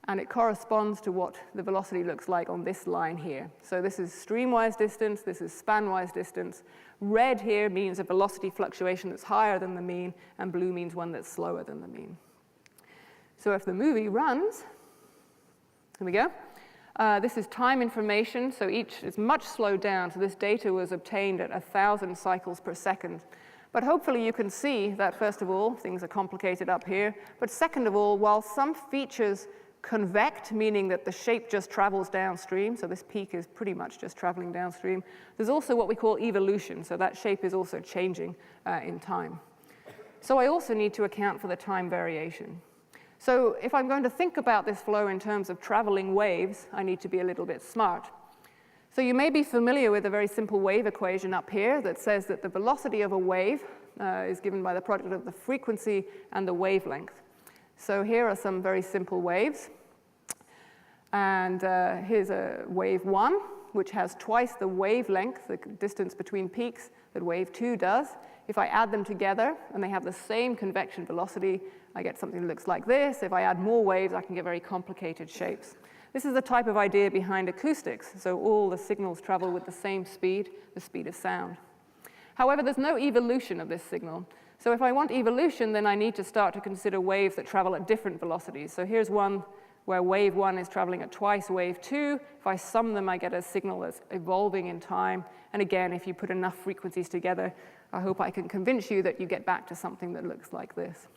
[SPEAKER 3] and it corresponds to what the velocity looks like on this line here. So this is streamwise distance, this is spanwise distance. Red here means a velocity fluctuation that's higher than the mean, and blue means one that's slower than the mean. So if the movie runs, here we go. This is time information, so each is much slowed down. So this data was obtained at 1,000 cycles per second. But hopefully you can see that, first of all, things are complicated up here. But second of all, while some features convect, meaning that the shape just travels downstream, so this peak is pretty much just traveling downstream, there's also what we call evolution, so that shape is also changing in time. So I also need to account for the time variation. So if I'm going to think about this flow in terms of traveling waves, I need to be a little bit smart. So you may be familiar with a very simple wave equation up here that says that the velocity of a wave is given by the product of the frequency and the wavelength. So here are some very simple waves. And here's a wave 1, which has twice the wavelength, the distance between peaks, that wave 2 does. If I add them together and they have the same convection velocity, I get something that looks like this. If I add more waves, I can get very complicated shapes. This is the type of idea behind acoustics. So all the signals travel with the same speed, the speed of sound. However, there's no evolution of this signal. So if I want evolution, then I need to start to consider waves that travel at different velocities. So here's one where wave 1 is traveling at twice wave 2. If I sum them, I get a signal that's evolving in time. And again, if you put enough frequencies together, I hope I can convince you that you get back to something that looks like this.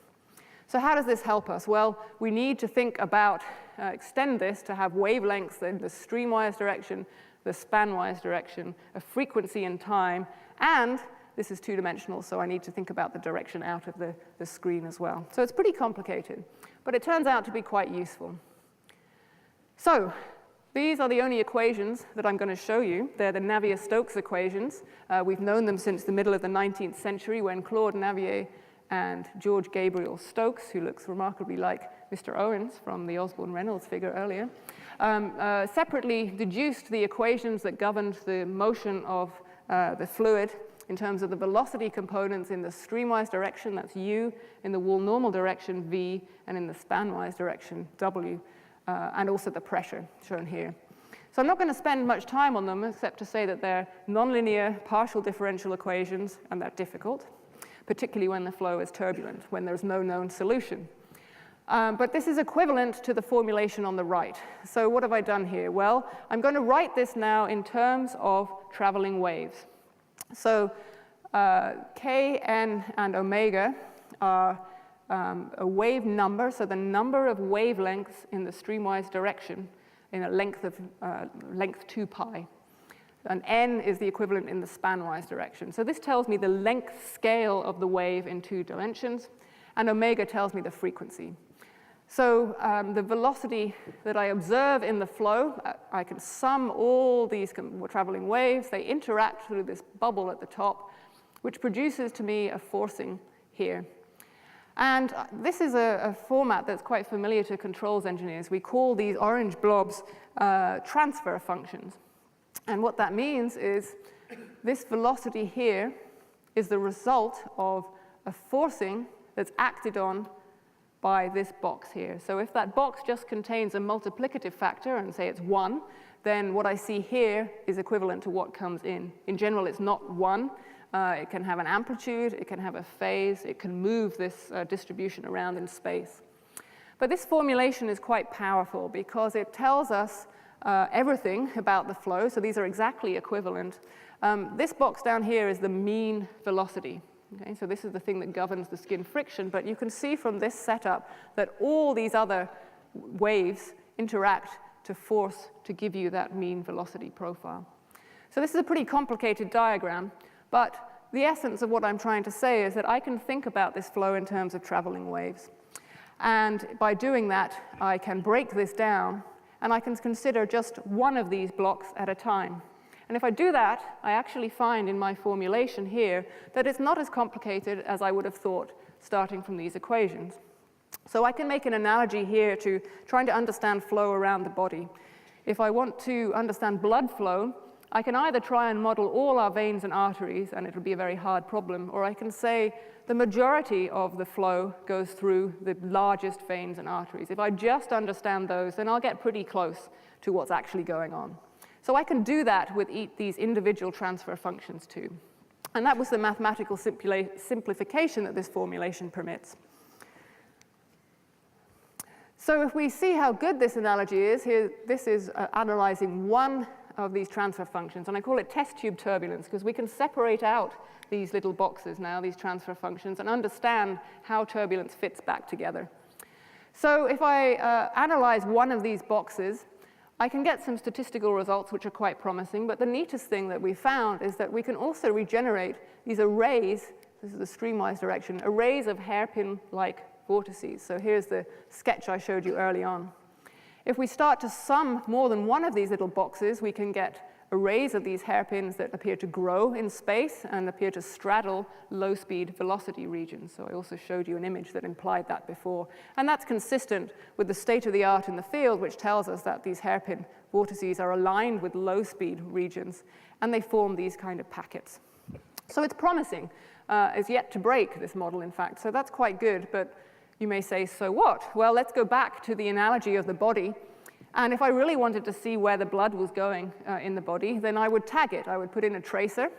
[SPEAKER 3] So how does this help us? Well, we need to think about, extend this to have wavelengths in the streamwise direction, the spanwise direction, a frequency and time, and this is 2-dimensional, so I need to think about the direction out of the screen as well. So it's pretty complicated, but it turns out to be quite useful. So these are the only equations that I'm going to show you. They're the Navier-Stokes equations. We've known them since the middle of the 19th century when Claude Navier and George Gabriel Stokes, who looks remarkably like Mr. Owens from the Osborne-Reynolds figure earlier, separately deduced the equations that governed the motion of the fluid in terms of the velocity components in the streamwise direction, that's U, in the wall normal direction, V, and in the spanwise direction, W, and also the pressure shown here. So I'm not going to spend much time on them except to say that they're nonlinear partial differential equations, and they're difficult, particularly when the flow is turbulent, when there's no known solution. But this is equivalent to the formulation on the right. So what have I done here? Well, I'm going to write this now in terms of traveling waves. So K, N, and omega are a wave number, so the number of wavelengths in the streamwise direction in a length 2 pi. And N is the equivalent in the spanwise direction. So this tells me the length scale of the wave in 2 dimensions, and omega tells me the frequency. So the velocity that I observe in the flow, I can sum all these traveling waves. They interact through this bubble at the top, which produces to me a forcing here. And this is a format that's quite familiar to controls engineers. We call these orange blobs transfer functions. And what that means is this velocity here is the result of a forcing that's acted on by this box here. So if that box just contains a multiplicative factor, and say it's 1, then what I see here is equivalent to what comes in. In general, it's not 1. It can have an amplitude, it can have a phase, it can move this distribution around in space. But this formulation is quite powerful because it tells us everything about the flow, so these are exactly equivalent. This box down here is the mean velocity. Okay, so this is the thing that governs the skin friction, but you can see from this setup that all these other waves interact to force to give you that mean velocity profile. So this is a pretty complicated diagram, but the essence of what I'm trying to say is that I can think about this flow in terms of traveling waves. And by doing that, I can break this down, and I can consider just one of these blocks at a time. And if I do that, I actually find in my formulation here that it's not as complicated as I would have thought starting from these equations. So I can make an analogy here to trying to understand flow around the body. If I want to understand blood flow, I can either try and model all our veins and arteries, and it'll be a very hard problem, or I can say the majority of the flow goes through the largest veins and arteries. If I just understand those, then I'll get pretty close to what's actually going on. So I can do that with these individual transfer functions too. And that was the mathematical simplification that this formulation permits. So if we see how good this analogy is, here, this is analyzing one of these transfer functions, and I call it test tube turbulence, because we can separate out these little boxes now, these transfer functions, and understand how turbulence fits back together. So if I analyze one of these boxes, I can get some statistical results which are quite promising, but the neatest thing that we found is that we can also regenerate these arrays, this is the streamwise direction, arrays of hairpin-like vortices. So here's the sketch I showed you early on. If we start to sum more than one of these little boxes, we can get arrays of these hairpins that appear to grow in space and appear to straddle low-speed velocity regions. So I also showed you an image that implied that before. And that's consistent with the state of the art in the field, which tells us that these hairpin vortices are aligned with low-speed regions, and they form these kind of packets. So it's promising. It's yet to break, this model, in fact. So that's quite good, but you may say, so what? Well, let's go back to the analogy of the body. And if I really wanted to see where the blood was going in the body, then I would tag it. I would put in a tracer.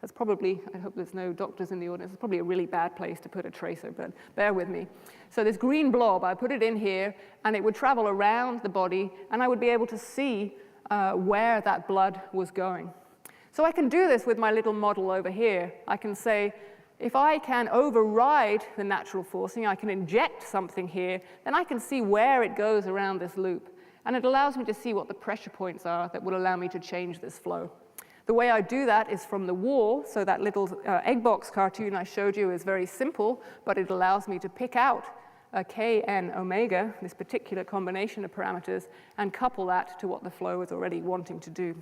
[SPEAKER 3] That's probably, I hope there's no doctors in the audience, it's probably a really bad place to put a tracer, but bear with me. So this green blob, I put it in here, and it would travel around the body, and I would be able to see where that blood was going. So I can do this with my little model over here. I can say, if I can override the natural forcing, I can inject something here, then I can see where it goes around this loop. And it allows me to see what the pressure points are that will allow me to change this flow. The way I do that is from the wall, so that little egg box cartoon I showed you is very simple, but it allows me to pick out K, N, omega, this particular combination of parameters, and couple that to what the flow is already wanting to do.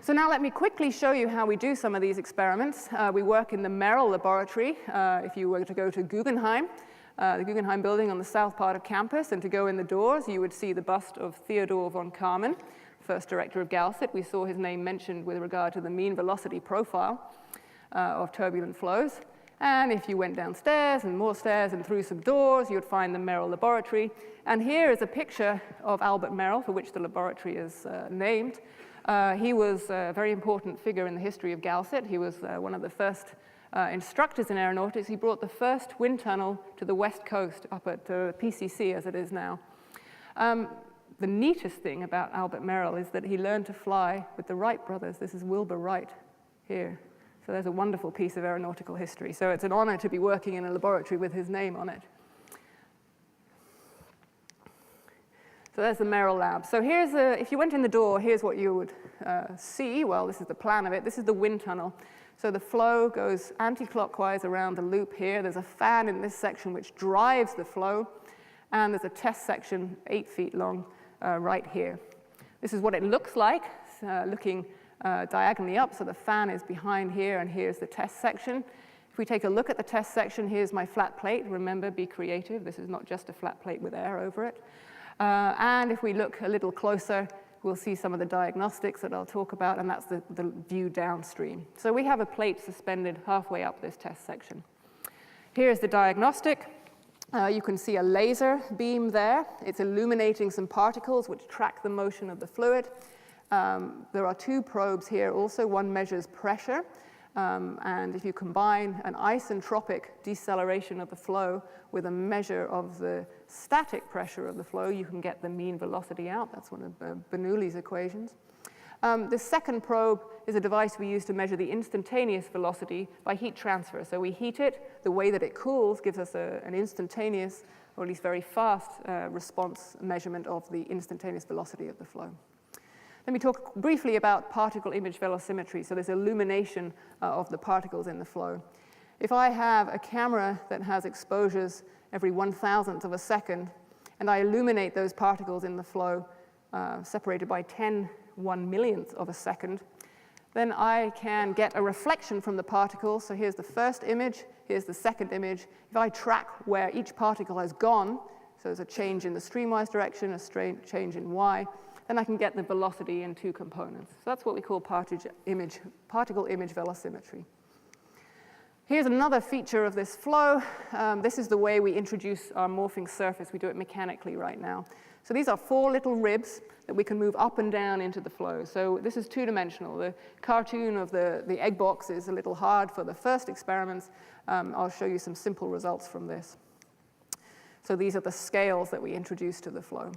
[SPEAKER 3] So now let me quickly show you how we do some of these experiments. We work in the MERRILL laboratory. If you were to go to Guggenheim, the Guggenheim building on the south part of campus, and to go in the doors, you would see the bust of Theodor von Karman, first director of GALCIT. We saw his name mentioned with regard to the mean velocity profile of turbulent flows. And if you went downstairs and more stairs and through some doors, you would find the MERRILL laboratory. And here is a picture of Albert MERRILL, for which the laboratory is named. He was a very important figure in the history of GALCIT. He was one of the first instructors in aeronautics. He brought the first wind tunnel to the west coast, up at PCC as it is now. The neatest thing about Albert MERRILL is that he learned to fly with the Wright brothers. This is Wilbur Wright here. So there's a wonderful piece of aeronautical history. So it's an honor to be working in a laboratory with his name on it. So there's the MERRILL lab. So here's if you went in the door, here's what you would see. Well, this is the plan of it. This is the wind tunnel. So the flow goes anti-clockwise around the loop here. There's a fan in this section which drives the flow. And there's a test section 8 feet long right here. This is what it looks like, looking diagonally up. So the fan is behind here, and here's the test section. If we take a look at the test section, here's my flat plate. Remember, be creative. This is not just a flat plate with air over it. And if we look a little closer, we'll see some of the diagnostics that I'll talk about, and that's the view downstream. So we have a plate suspended halfway up this test section. Here's the diagnostic. You can see a laser beam there. It's illuminating some particles which track the motion of the fluid. There are 2 probes here also. One measures pressure. And if you combine an isentropic deceleration of the flow with a measure of the static pressure of the flow, you can get the mean velocity out. That's one of Bernoulli's equations. The second probe is a device we use to measure the instantaneous velocity by heat transfer. So we heat it. The way that it cools gives us an instantaneous, or at least very fast, response measurement of the instantaneous velocity of the flow. Let me talk briefly about particle image velocimetry, so this illumination of the particles in the flow. If I have a camera that has exposures every 1,000th of a second, and I illuminate those particles in the flow separated by 10/1,000,000th of a second, then I can get a reflection from the particles. So here's the first image, here's the second image. If I track where each particle has gone, so there's a change in the streamwise direction, a change in y, then I can get the velocity in 2 components. So that's what we call particle image velocimetry. Here's another feature of this flow. This is the way we introduce our morphing surface. We do it mechanically right now. So these are 4 little ribs that we can move up and down into the flow. So this is 2-dimensional. The cartoon of the egg box is a little hard for the first experiments. I'll show you some simple results from this. So these are the scales that we introduce to the flow.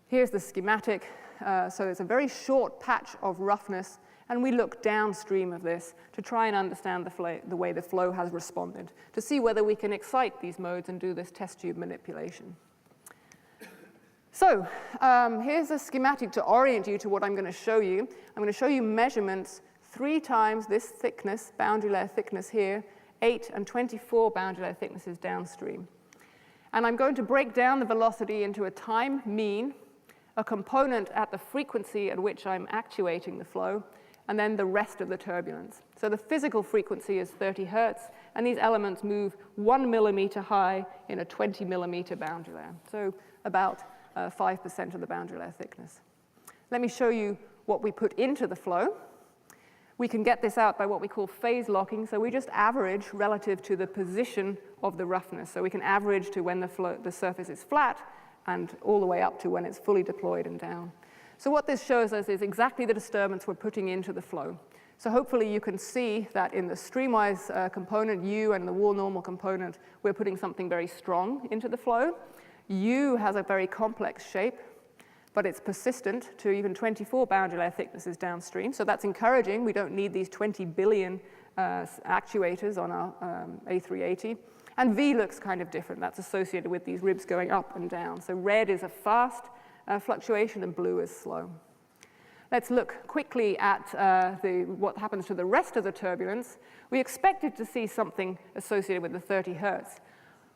[SPEAKER 3] Here's the schematic. So it's a very short patch of roughness, and we look downstream of this to try and understand the way the flow has responded, to see whether we can excite these modes and do this test tube manipulation. So here's a schematic to orient you to what I'm going to show you. I'm going to show you measurements 3 times this thickness, boundary layer thickness here, 8 and 24 boundary layer thicknesses downstream. And I'm going to break down the velocity into a time mean, a component at the frequency at which I'm actuating the flow, and then the rest of the turbulence. So the physical frequency is 30 hertz, and these elements move 1 millimeter high in a 20 millimeter boundary layer. So about 5% of the boundary layer thickness. Let me show you what we put into the flow. We can get this out by what we call phase locking. So we just average relative to the position of the roughness. So we can average to when the surface is flat and all the way up to when it's fully deployed and down. So what this shows us is exactly the disturbance we're putting into the flow. So hopefully you can see that in the streamwise component, U, and the wall normal component, we're putting something very strong into the flow. U has a very complex shape, but it's persistent to even 24 boundary layer thicknesses downstream. So that's encouraging. We don't need these 20 billion actuators on our A380. And V looks kind of different. That's associated with these ribs going up and down. So red is a fast fluctuation, and blue is slow. Let's look quickly at what happens to the rest of the turbulence. We expected to see something associated with the 30 hertz.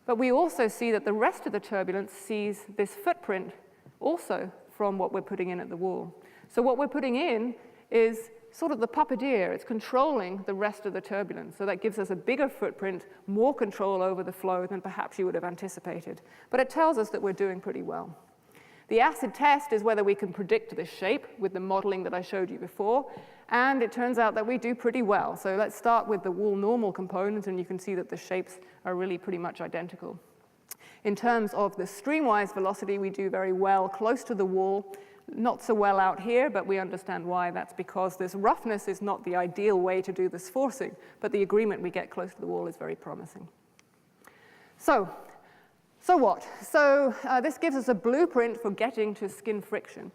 [SPEAKER 3] But we also see that the rest of the turbulence sees this footprint also from what we're putting in at the wall. So what we're putting in is sort of the puppeteer. It's controlling the rest of the turbulence. So that gives us a bigger footprint, more control over the flow than perhaps you would have anticipated. But it tells us that we're doing pretty well. The acid test is whether we can predict the shape with the modeling that I showed you before. And it turns out that we do pretty well. So let's start with the wall normal component, and you can see that the shapes are really pretty much identical. In terms of the streamwise velocity, we do very well close to the wall. Not so well out here, but we understand why. That's because this roughness is not the ideal way to do this forcing, but the agreement we get close to the wall is very promising. So what? So this gives us a blueprint for getting to skin friction.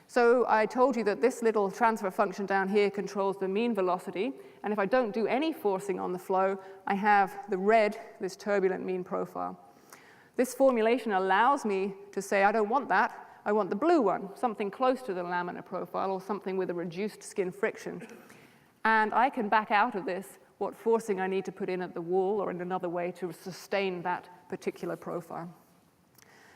[SPEAKER 3] So I told you that this little transfer function down here controls the mean velocity, and if I don't do any forcing on the flow, I have the red, this turbulent mean profile. This formulation allows me to say, I don't want that. I want the blue one, something close to the laminar profile or something with a reduced skin friction. And I can back out of this what forcing I need to put in at the wall or in another way to sustain that particular profile.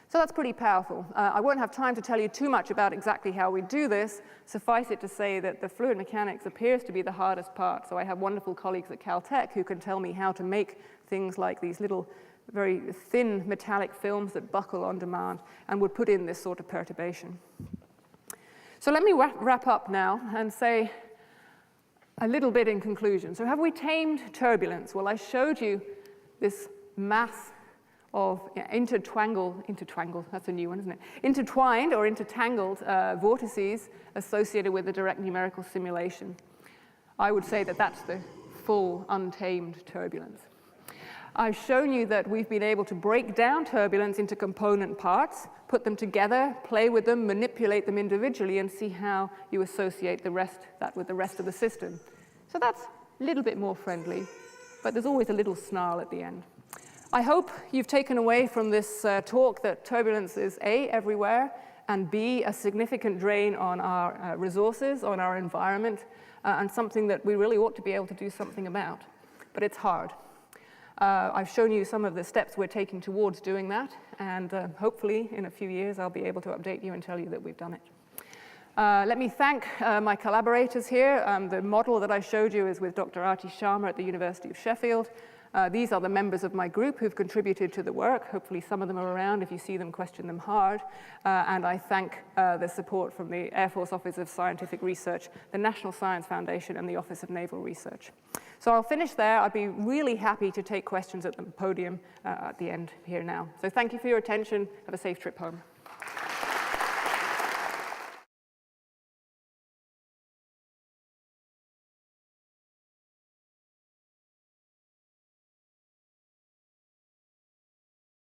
[SPEAKER 3] So that's pretty powerful. I won't have time to tell you too much about exactly how we do this. Suffice it to say that the fluid mechanics appears to be the hardest part. So I have wonderful colleagues at Caltech who can tell me how to make things like these little very thin metallic films that buckle on demand and would put in this sort of perturbation. So let me wrap up now and say a little bit in conclusion. So have we tamed turbulence? Well, I showed you this mass of intertwined, that's a new one, isn't it? Intertwined or intertangled vortices associated with the direct numerical simulation. I would say that that's the full untamed turbulence. I've shown you that we've been able to break down turbulence into component parts, put them together, play with them, manipulate them individually, and see how you associate that with the rest of the system. So that's a little bit more friendly, but there's always a little snarl at the end. I hope you've taken away from this talk that turbulence is A, everywhere, and B, a significant drain on our resources, on our environment, and something that we really ought to be able to do something about. But it's hard. I've shown you some of the steps we're taking towards doing that, and hopefully in a few years I'll be able to update you and tell you that we've done it. Let me thank my collaborators here. The model that I showed you is with Dr. Arti Sharma at the University of Sheffield. These are the members of my group who've contributed to the work. Hopefully some of them are around. If you see them, question them hard. And I thank the support from the Air Force Office of Scientific Research, the National Science Foundation, and the Office of Naval Research. So I'll finish there. I'd be really happy to take questions at the podium at the end here now. So thank you for your attention. Have a safe trip home.